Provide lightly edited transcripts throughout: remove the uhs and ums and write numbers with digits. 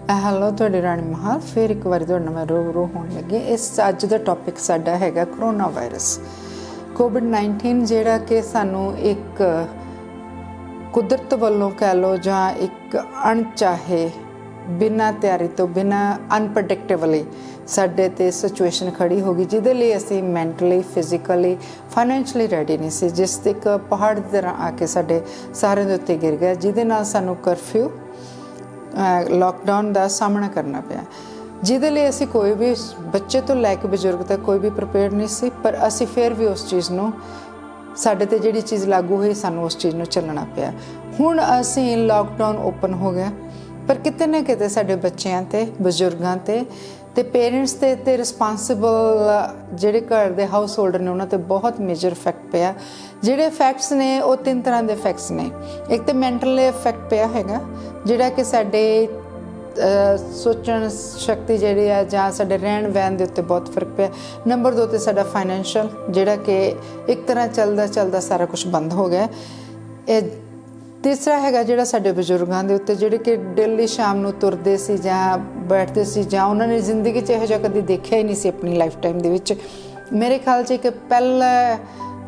Hello, ਤੁਹਾਡੀ ਰਾਣੀ ਮਹਾਲ ਫਿਰ ਇੱਕ ਵਾਰੀ ਤੁਹਾਡੇ ਨਾਲ ਮੈਂ ਰੂਬਰੂ ਹੋਣ ਲੱਗੀ। ਇਸ ਅੱਜ ਦਾ ਟੌਪਿਕ ਸਾਡਾ ਹੈਗਾ ਕਰੋਨਾ ਵਾਇਰਸ ਕੋਵਿਡ-19, ਜਿਹੜਾ ਕਿ ਸਾਨੂੰ ਇੱਕ ਕੁਦਰਤ ਵੱਲੋਂ ਕਹਿ ਲਓ ਜਾਂ ਇੱਕ ਅਣਚਾਹੇ ਬਿਨਾਂ ਤਿਆਰੀ ਤੋਂ ਬਿਨਾਂ ਅਨਪ੍ਰੈਡਿਕਟੇਬਲੀ ਸਾਡੇ 'ਤੇ ਸਿਚੁਏਸ਼ਨ ਖੜੀ ਹੋ ਗਈ, ਜਿਹਦੇ ਲਈ ਅਸੀਂ ਮੈਂਟਲੀ, ਫਿਜ਼ੀਕਲੀ, ਫਾਈਨੈਂਸ਼ਲੀ ਰੈਡੀ ਨਹੀਂ ਸੀ, ਜਿਸ ਤੇ ਇੱਕ ਪਹਾੜ ਦੀ ਤਰ੍ਹਾਂ ਆ ਕੇ ਸਾਡੇ ਸਾਰਿਆਂ ਦੇ ਉੱਤੇ ਗਿਰ ਗਿਆ, ਜਿਹਦੇ ਨਾਲ ਸਾਨੂੰ ਕਰਫਿਊ ਲੋਕਡਾਊਨ ਦਾ ਸਾਹਮਣਾ ਕਰਨਾ ਪਿਆ, ਜਿਹਦੇ ਲਈ ਅਸੀਂ ਕੋਈ ਵੀ ਬੱਚੇ ਤੋਂ ਲੈ ਕੇ ਬਜ਼ੁਰਗ ਤੱਕ ਕੋਈ ਵੀ ਪ੍ਰਿਪੇਅਰ ਨਹੀਂ ਸੀ। ਪਰ ਅਸੀਂ ਫਿਰ ਵੀ ਉਸ ਚੀਜ਼ ਨੂੰ, ਸਾਡੇ 'ਤੇ ਜਿਹੜੀ ਚੀਜ਼ ਲਾਗੂ ਹੋਈ, ਸਾਨੂੰ ਉਸ ਚੀਜ਼ ਨੂੰ ਚੱਲਣਾ ਪਿਆ। ਹੁਣ ਅਸੀਂ ਲੋਕਡਾਊਨ ਓਪਨ ਹੋ ਗਿਆ, ਪਰ ਕਿਤੇ ਨਾ ਕਿਤੇ ਸਾਡੇ ਬੱਚਿਆਂ 'ਤੇ, ਬਜ਼ੁਰਗਾਂ 'ਤੇ ਪੇਰੈਂਟਸ 'ਤੇ ਰਿਸਪਾਂਸਿਬਲ ਜਿਹੜੇ ਘਰ ਦੇ ਹਾਊਸ ਹੋਲਡਰ ਨੇ, ਉਹਨਾਂ 'ਤੇ ਬਹੁਤ ਮੇਜਰ ਇਫੈਕਟ ਪਿਆ। ਜਿਹੜੇ ਇਫੈਕਟਸ ਨੇ ਉਹ 3 ਤਰ੍ਹਾਂ ਦੇ ਇਫੈਕਟਸ ਨੇ। ਇੱਕ ਤਾਂ ਮੈਂਟਲ ਇਫੈਕਟ ਪਿਆ ਹੈਗਾ, ਜਿਹੜਾ ਕਿ ਸਾਡੇ ਸੋਚਣ ਸ਼ਕਤੀ ਜਿਹੜੀ ਆ ਜਾਂ ਸਾਡੇ ਰਹਿਣ ਵਹਿਣ ਦੇ ਉੱਤੇ ਬਹੁਤ ਫਰਕ ਪਿਆ। ਨੰਬਰ 2 'ਤੇ ਸਾਡਾ ਫਾਈਨੈਂਸ਼ੀਅਲ, ਜਿਹੜਾ ਕਿ ਇੱਕ ਤਰ੍ਹਾਂ ਚੱਲਦਾ ਸਾਰਾ ਕੁਛ ਬੰਦ ਹੋ ਗਿਆ। ਇਹ ਤੀਸਰਾ ਹੈਗਾ ਜਿਹੜਾ ਸਾਡੇ ਬਜ਼ੁਰਗਾਂ ਦੇ ਉੱਤੇ, ਜਿਹੜੇ ਕਿ ਡੇਲੀ ਸ਼ਾਮ ਨੂੰ ਤੁਰਦੇ ਸੀ ਜਾਂ ਬੈਠਦੇ ਸੀ, ਜਾਂ ਉਹਨਾਂ ਨੇ ਜ਼ਿੰਦਗੀ 'ਚ ਇਹੋ ਜਿਹਾ ਕਦੇ ਦੇਖਿਆ ਹੀ ਨਹੀਂ ਸੀ ਆਪਣੀ ਲਾਈਫ ਟਾਈਮ ਦੇ ਵਿੱਚ। ਮੇਰੇ ਖਿਆਲ 'ਚ ਇੱਕ ਪਹਿਲਾ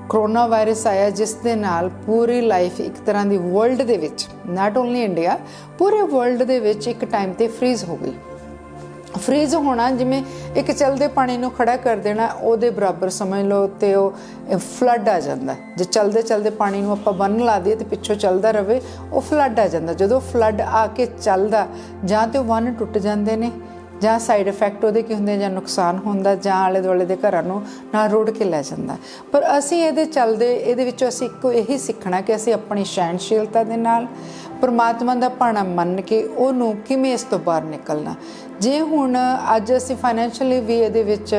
ਕਰੋਨਾ ਵਾਇਰਸ ਆਇਆ, ਜਿਸ ਦੇ ਨਾਲ ਪੂਰੀ ਲਾਈਫ ਇੱਕ ਤਰ੍ਹਾਂ ਦੀ ਵਰਲਡ ਦੇ ਵਿੱਚ, ਨਾਟ ਓਨਲੀ ਇੰਡੀਆ, ਪੂਰੇ ਵਰਲਡ ਦੇ ਵਿੱਚ ਇੱਕ ਟਾਈਮ 'ਤੇ ਫਰੀਜ਼ ਹੋ ਗਈ। ਫਰੀਜ਼ ਹੋਣਾ ਜਿਵੇਂ ਇੱਕ ਚੱਲਦੇ ਪਾਣੀ ਨੂੰ ਖੜਾ ਕਰ ਦੇਣਾ, ਉਹਦੇ ਬਰਾਬਰ ਸਮਝ ਲਓ। ਅਤੇ ਉਹ ਫਲੱਡ ਆ ਜਾਂਦਾ। ਜੇ ਚੱਲਦੇ ਪਾਣੀ ਨੂੰ ਆਪਾਂ ਬੰਨ੍ਹ ਲਾ ਦਈਏ ਅਤੇ ਪਿੱਛੋਂ ਚੱਲਦਾ ਰਹੇ, ਉਹ ਫਲੱਡ ਆ ਜਾਂਦਾ। ਜਦੋਂ ਫਲੱਡ ਆ ਕੇ ਚੱਲਦਾ, ਜਾਂ ਤਾਂ ਉਹ ਬੰਨ੍ਹ ਟੁੱਟ ਜਾਂਦੇ ਨੇ, ਜਾਂ ਸਾਈਡ ਇਫੈਕਟ ਉਹਦੇ ਕੀ ਹੁੰਦੇ, ਜਾਂ ਨੁਕਸਾਨ ਹੁੰਦਾ, ਜਾਂ ਆਲੇ ਦੁਆਲੇ ਦੇ ਘਰਾਂ ਨੂੰ ਨਾਲ ਰੋੜ ਕੇ ਲੈ ਜਾਂਦਾ। ਪਰ ਅਸੀਂ ਇਹਦੇ ਵਿੱਚੋਂ ਅਸੀਂ ਇੱਕੋ ਇਹੀ ਸਿੱਖਣਾ ਕਿ ਅਸੀਂ ਆਪਣੀ ਸਹਿਣਸ਼ੀਲਤਾ ਦੇ ਨਾਲ ਪਰਮਾਤਮਾ ਦਾ ਭਾਣਾ ਮੰਨ ਕੇ ਉਹਨੂੰ ਕਿਵੇਂ ਇਸ ਤੋਂ ਬਾਹਰ ਨਿਕਲਣਾ। ਜੇ ਹੁਣ ਅੱਜ ਅਸੀਂ ਫਾਈਨੈਂਸ਼ੀਅਲੀ ਵੀ ਇਹਦੇ ਵਿੱਚ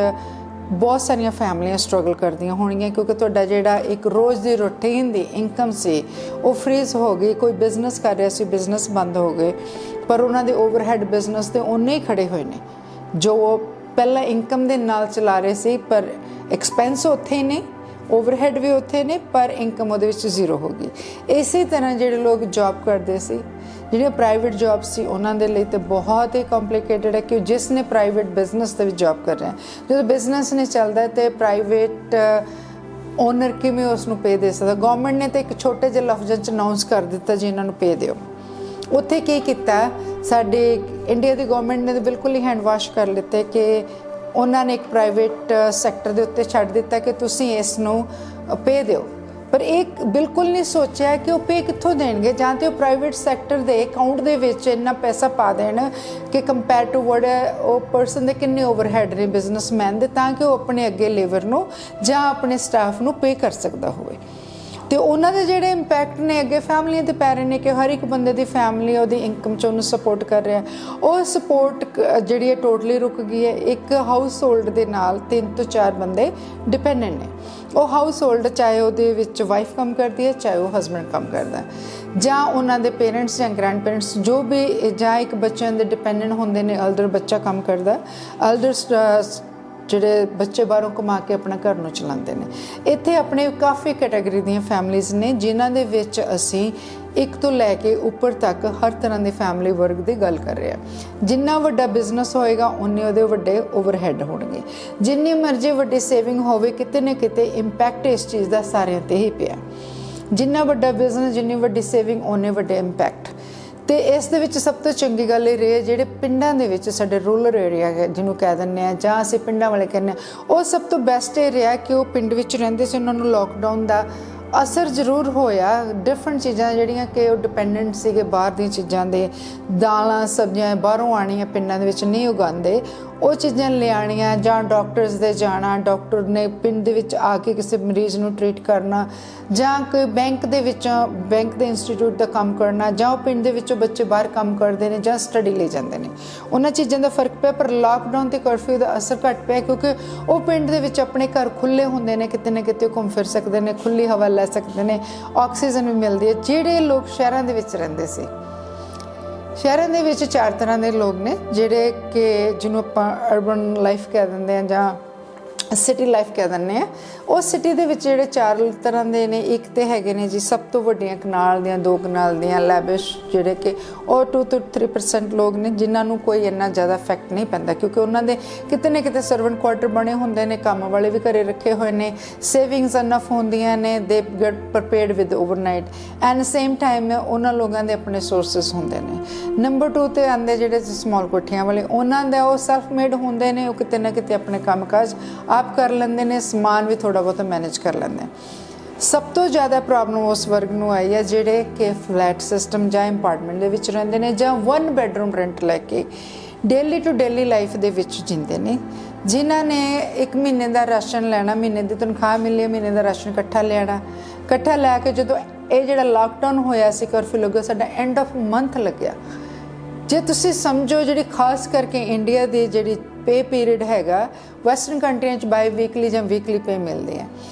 ਬਹੁਤ ਸਾਰੀਆਂ ਫੈਮਲੀਆਂ ਸਟਰਗਲ ਕਰਦੀਆਂ ਹੋਣਗੀਆਂ, ਕਿਉਂਕਿ ਤੁਹਾਡਾ ਜਿਹੜਾ ਇੱਕ ਰੋਜ਼ ਦੀ ਰੂਟੀਨ ਦੀ ਇਨਕਮ ਸੀ ਉਹ ਫਰੀਜ਼ ਹੋ ਗਈ। ਕੋਈ ਬਿਜ਼ਨਸ ਕਰ ਰਿਹਾ ਸੀ, ਬਿਜ਼ਨਸ ਬੰਦ ਹੋ ਗਏ, ਪਰ ਉਹਨਾਂ ਦੇ ਓਵਰਹੈਡ ਬਿਜ਼ਨਸ 'ਤੇ ਉਨੇ ਹੀ ਖੜੇ ਹੋਏ ਨੇ ਜੋ ਉਹ ਪਹਿਲਾਂ ਇਨਕਮ ਦੇ ਨਾਲ ਚਲਾ ਰਹੇ ਸੀ, ਪਰ ਐਕਸਪੈਂਸ ਉੱਥੇ ਹੀ ਨੇ, ਓਵਰਹੈਡ ਵੀ ਉੱਥੇ ਨੇ, ਪਰ ਇਨਕਮ ਉਹਦੇ ਵਿੱਚ ਜ਼ੀਰੋ ਹੋ ਗਈ। ਇਸੇ ਤਰ੍ਹਾਂ ਜਿਹੜੇ ਲੋਕ ਜੋਬ ਕਰਦੇ ਸੀ, ਜਿਹੜੀਆਂ ਪ੍ਰਾਈਵੇਟ ਜੋਬ ਸੀ, ਉਹਨਾਂ ਦੇ ਲਈ ਤਾਂ ਬਹੁਤ ਹੀ ਕੰਪਲੀਕੇਟਡ ਹੈ, ਕਿ ਜਿਸ ਨੇ ਪ੍ਰਾਈਵੇਟ ਬਿਜ਼ਨਸ ਦੇ ਵਿੱਚ ਜੋਬ ਕਰ ਰਿਹਾ, ਜਦੋਂ ਬਿਜ਼ਨਸ ਨਹੀਂ ਚੱਲਦਾ ਤਾਂ ਪ੍ਰਾਈਵੇਟ ਓਨਰ ਕਿਵੇਂ ਉਸ ਨੂੰ ਪੇ ਦੇ ਸਕਦਾ। ਗੌਰਮੈਂਟ ਨੇ ਤਾਂ ਇੱਕ ਛੋਟੇ ਜਿਹੇ ਲਫ਼ਜ਼ਾਂ 'ਚ ਅਨਾਊਂਸ ਕਰ ਦਿੱਤਾ ਜੀ ਇਹਨਾਂ ਨੂੰ ਪੇ ਦਿਓ। ਉੱਥੇ ਕੀ ਕੀਤਾ, ਸਾਡੇ ਇੰਡੀਆ ਦੀ ਗੌਰਮੈਂਟ ਨੇ ਤਾਂ ਬਿਲਕੁਲ ਹੀ ਹੈਂਡ ਵਾਸ਼ ਕਰ ਲਿੱਤੇ, ਕਿ ਉਹਨਾਂ ਨੇ ਇੱਕ ਪ੍ਰਾਈਵੇਟ ਸੈਕਟਰ ਦੇ ਉੱਤੇ ਛੱਡ ਦਿੱਤਾ ਕਿ ਤੁਸੀਂ ਇਸ ਨੂੰ ਪੇ ਦਿਓ। ਪਰ ਇਹ ਬਿਲਕੁਲ ਨਹੀਂ ਸੋਚਿਆ ਕਿ ਉਹ ਪੇ ਕਿੱਥੋਂ ਦੇਣਗੇ, ਜਾਂ ਤਾਂ ਉਹ ਪ੍ਰਾਈਵੇਟ ਸੈਕਟਰ ਦੇ ਅਕਾਊਂਟ ਦੇ ਵਿੱਚ ਇੰਨਾ ਪੈਸਾ ਪਾ ਦੇਣ ਕਿ ਕੰਪੇਅਰ ਟੂ ਵਰਡ ਉਹ ਪਰਸਨ ਦੇ ਕਿੰਨੇ ਓਵਰਹੈਡ ਨੇ ਬਿਜ਼ਨਸਮੈਨ ਦੇ, ਤਾਂ ਕਿ ਉਹ ਆਪਣੇ ਅੱਗੇ ਲੇਬਰ ਨੂੰ ਜਾਂ ਆਪਣੇ ਸਟਾਫ ਨੂੰ ਪੇ ਕਰ ਸਕਦਾ ਹੋਵੇ। ਅਤੇ ਉਹਨਾਂ ਦੇ ਜਿਹੜੇ ਇੰਪੈਕਟ ਨੇ ਅੱਗੇ ਫੈਮਲੀਆਂ 'ਤੇ ਪੈ ਰਹੇ ਨੇ, ਕਿ ਹਰ ਇੱਕ ਬੰਦੇ ਦੀ ਫੈਮਲੀ ਉਹਦੀ ਇਨਕਮ 'ਚ ਉਹਨੂੰ ਸਪੋਰਟ ਕਰ ਰਿਹਾ। ਉਹ ਸਪੋਰਟ ਜਿਹੜੀ ਹੈ ਟੋਟਲੀ ਰੁਕ ਗਈ ਹੈ। ਇੱਕ ਹਾਊਸ ਹੋਲਡ ਦੇ ਨਾਲ 3 ਤੋਂ 4 ਬੰਦੇ ਡਿਪੈਂਡੈਂਟ ਨੇ। ਉਹ ਹਾਊਸ ਹੋਲਡ, ਚਾਹੇ ਉਹਦੇ ਵਿੱਚ ਵਾਈਫ ਕੰਮ ਕਰਦੀ ਹੈ, ਚਾਹੇ ਉਹ ਹਸਬੈਂਡ ਕੰਮ ਕਰਦਾ, ਜਾਂ ਉਹਨਾਂ ਦੇ ਪੇਰੈਂਟਸ ਜਾਂ ਗ੍ਰੈਂਡ ਪੇਰੈਂਟਸ ਜੋ ਵੀ, ਜਾਂ ਇੱਕ ਬੱਚਿਆਂ ਦੇ ਡਿਪੈਂਡੈਂਟ ਹੁੰਦੇ ਨੇ। ਅਲਡਰ ਬੱਚਾ ਕੰਮ ਕਰਦਾ, ਜਿਹੜੇ ਬੱਚੇ ਬਾਹਰੋਂ ਕਮਾ ਕੇ ਆਪਣਾ ਘਰ ਨੂੰ ਚਲਾਉਂਦੇ ਨੇ। ਇੱਥੇ ਆਪਣੇ ਕਾਫੀ ਕੈਟਾਗਰੀ ਦੀਆਂ ਫੈਮਲੀਜ਼ ਨੇ, ਜਿਨ੍ਹਾਂ ਦੇ ਵਿੱਚ ਅਸੀਂ ਇੱਕ ਤੋਂ ਲੈ ਕੇ ਉੱਪਰ ਤੱਕ ਹਰ ਤਰ੍ਹਾਂ ਦੇ ਫੈਮਲੀ ਵਰਗ ਦੀ ਗੱਲ ਕਰ ਰਹੇ ਹਾਂ। ਜਿੰਨਾ ਵੱਡਾ ਬਿਜ਼ਨਸ ਹੋਏਗਾ, ਉਨੇ ਉਹਦੇ ਵੱਡੇ ਓਵਰਹੈਡ ਹੋਣਗੇ। ਜਿੰਨੀ ਮਰਜ਼ੀ ਵੱਡੀ ਸੇਵਿੰਗ ਹੋਵੇ, ਕਿਤੇ ਨਾ ਕਿਤੇ ਇੰਪੈਕਟ ਇਸ ਚੀਜ਼ ਦਾ ਸਾਰਿਆਂ 'ਤੇ ਹੀ ਪਿਆ। ਜਿੰਨਾ ਵੱਡਾ ਬਿਜ਼ਨਸ, ਜਿੰਨੀ ਵੱਡੀ ਸੇਵਿੰਗ, ਓਨੇ ਵੱਡੇ ਇੰਪੈਕਟ। ਅਤੇ ਇਸ ਦੇ ਵਿੱਚ ਸਭ ਤੋਂ ਚੰਗੀ ਗੱਲ ਇਹ ਰਹੀ ਹੈ, ਜਿਹੜੇ ਪਿੰਡਾਂ ਦੇ ਵਿੱਚ ਸਾਡੇ ਰੂਰਲ ਏਰੀਆ ਹੈ ਜਿਹਨੂੰ ਕਹਿ ਦਿੰਦੇ ਹਾਂ, ਜਾਂ ਅਸੀਂ ਪਿੰਡਾਂ ਵਾਲੇ ਕਹਿੰਦੇ ਹਾਂ, ਉਹ ਸਭ ਤੋਂ ਬੈਸਟ ਇਹ ਰਿਹਾ ਕਿ ਉਹ ਪਿੰਡ ਵਿੱਚ ਰਹਿੰਦੇ ਸੀ। ਉਹਨਾਂ ਨੂੰ ਲੋਕਡਾਊਨ ਦਾ ਅਸਰ ਜ਼ਰੂਰ ਹੋਇਆ। ਡਿਫਰੈਂਟ ਚੀਜ਼ਾਂ ਜਿਹੜੀਆਂ ਕਿ ਉਹ ਡਿਪੈਂਡੈਂਟ ਸੀਗੇ ਬਾਹਰ ਦੀਆਂ ਚੀਜ਼ਾਂ ਦੇ, ਦਾਲਾਂ ਸਬਜ਼ੀਆਂ ਬਾਹਰੋਂ ਆਉਣੀਆਂ, ਪਿੰਡਾਂ ਦੇ ਵਿੱਚ ਨਹੀਂ ਉਗਾਉਂਦੇ, ਉਹ ਚੀਜ਼ਾਂ ਲਿਆਉਣੀਆਂ, ਜਾਂ ਡਾਕਟਰਸ ਦੇ ਜਾਣਾ, ਡਾਕਟਰ ਨੇ ਪਿੰਡ ਦੇ ਵਿੱਚ ਆ ਕੇ ਕਿਸੇ ਮਰੀਜ਼ ਨੂੰ ਟਰੀਟ ਕਰਨਾ, ਜਾਂ ਕੋਈ ਬੈਂਕ ਦੇ ਇੰਸਟੀਟਿਊਟ ਦਾ ਕੰਮ ਕਰਨਾ, ਜਾਂ ਉਹ ਪਿੰਡ ਦੇ ਵਿੱਚੋਂ ਬੱਚੇ ਬਾਹਰ ਕੰਮ ਕਰਦੇ ਨੇ ਜਾਂ ਸਟੱਡੀ ਲਈ ਜਾਂਦੇ ਨੇ। ਉਹਨਾਂ ਚੀਜ਼ਾਂ ਦਾ ਫਰਕ ਪਿਆ। ਪਰ ਲਾਕਡਾਊਨ ਅਤੇ ਕਰਫਿਊ ਦਾ ਅਸਰ ਘੱਟ ਪਿਆ, ਕਿਉਂਕਿ ਉਹ ਪਿੰਡ ਦੇ ਵਿੱਚ ਆਪਣੇ ਘਰ ਖੁੱਲ੍ਹੇ ਹੁੰਦੇ ਨੇ, ਕਿਤੇ ਨਾ ਕਿਤੇ ਘੁੰਮ ਫਿਰ ਸਕਦੇ ਨੇ, ਖੁੱਲ੍ਹੀ ਹਵਾ ਲੈ ਸਕਦੇ ਨੇ, ਆਕਸੀਜਨ ਵੀ ਮਿਲਦੀ ਹੈ। ਜਿਹੜੇ ਲੋਕ ਸ਼ਹਿਰਾਂ ਦੇ ਵਿੱਚ ਰਹਿੰਦੇ ਸੀ, ਸ਼ਹਿਰਾਂ ਦੇ ਵਿੱਚ 4 ਤਰ੍ਹਾਂ ਦੇ ਲੋਕ ਨੇ, ਜਿਹੜੇ ਕਿ ਜਿਹਨੂੰ ਆਪਾਂ ਅਰਬਨ ਲਾਈਫ ਕਹਿ ਦਿੰਦੇ ਹਾਂ, ਜਾਂ ਸਿਟੀ ਲਾਈਫ ਕਹਿ ਦਿੰਦੇ ਆ। ਉਹ ਸਿਟੀ ਦੇ ਵਿੱਚ ਜਿਹੜੇ 4 ਤਰ੍ਹਾਂ ਦੇ ਨੇ, ਇੱਕ ਤੇ ਹੈਗੇ ਨੇ ਜੀ ਸਭ ਤੋਂ ਵੱਡੀਆਂ ਕਨਾਲ ਦੀਆਂ, 2 ਕਨਾਲ ਦੀਆਂ ਲੈਵਿਸ਼, ਜਿਹੜੇ ਕਿ ਉਹ 2 ਤੋਂ 3% ਲੋਕ ਨੇ ਜਿਨ੍ਹਾਂ ਨੂੰ ਕੋਈ ਇੰਨਾ ਜ਼ਿਆਦਾ ਇਫੈਕਟ ਨਹੀਂ ਪੈਂਦਾ, ਕਿਉਂਕਿ ਉਹਨਾਂ ਦੇ ਕਿਤੇ ਨਾ ਕਿਤੇ ਸਰਵੈਂਟ ਕੁਆਟਰ ਬਣੇ ਹੁੰਦੇ ਨੇ, ਕੰਮ ਵਾਲੇ ਵੀ ਘਰੇ ਰੱਖੇ ਹੋਏ ਨੇ, ਸੇਵਿੰਗਸ ਇਨਫ ਹੁੰਦੀਆਂ ਨੇ, ਦੇ get ਪ੍ਰਪੇਅਰਡ with overnight and same time ਉਹਨਾਂ ਲੋਕਾਂ ਦੇ ਆਪਣੇ ਸੋਰਸਿਸ ਹੁੰਦੇ ਨੇ। ਨੰਬਰ 2 ਤੇ ਆਉਂਦੇ ਜਿਹੜੇ ਸਮਾਲ ਕੋਠੀਆਂ ਵਾਲੇ, ਉਹਨਾਂ ਦਾ ਉਹ ਸੈਲਫ ਮੇਡ ਹੁੰਦੇ ਨੇ, ਉਹ ਕਿਤੇ ਨਾ ਕਿਤੇ ਆਪਣੇ ਕੰਮ ਕਾਜ ਆਪ ਕਰ ਲੈਂਦੇ ਨੇ, ਸਮਾਨ ਵੀ ਥੋੜ੍ਹਾ ਬਹੁਤਾ ਮੈਨੇਜ ਕਰ ਲੈਂਦੇ। ਸਭ ਤੋਂ ਜ਼ਿਆਦਾ ਪ੍ਰੋਬਲਮ ਉਸ ਵਰਗ ਨੂੰ ਆਈ ਹੈ ਜਿਹੜੇ ਕਿ ਫਲੈਟ ਸਿਸਟਮ ਜਾਂ ਅਪਾਰਟਮੈਂਟ ਦੇ ਵਿੱਚ ਰਹਿੰਦੇ ਨੇ, ਜਾਂ 1 ਬੈਡਰੂਮ ਰੈਂਟ ਲੈ ਕੇ ਡੇਲੀ ਟੂ ਡੇਲੀ ਲਾਈਫ ਦੇ ਵਿੱਚ ਜਿੰਦੇ ਨੇ, ਜਿਨ੍ਹਾਂ ਨੇ 1 ਮਹੀਨੇ ਦਾ ਰਾਸ਼ਨ ਲੈਣਾ, ਮਹੀਨੇ ਦੀ ਤਨਖਾਹ ਮਿਲੀ, ਮਹੀਨੇ ਦਾ ਰਾਸ਼ਨ ਇਕੱਠਾ ਲੈਣਾ, ਇਕੱਠਾ ਲੈ ਕੇ ਜਦੋਂ ਇਹ ਜਿਹੜਾ ਲਾਕਡਾਊਨ ਹੋਇਆ ਸੀ, ਕਰਫਿਊ ਲੱਗਿਆ, ਸਾਡਾ ਐਂਡ ਆਫ ਮੰਥ ਲੱਗਿਆ। ਜੇ ਤੁਸੀਂ ਸਮਝੋ ਜਿਹੜੀ ਖਾਸ ਕਰਕੇ ਇੰਡੀਆ ਦੀ ਜਿਹੜੀ ਪੇ ਪੀਰੀਅਡ ਹੈਗਾ, ਵੈਸਟਰਨ ਕੰਟਰੀਆਂ 'ਚ ਬਾਈ ਵੀਕਲੀ ਜਾਂ ਵੀਕਲੀ ਪੇ ਮਿਲਦੀ ਹੈ,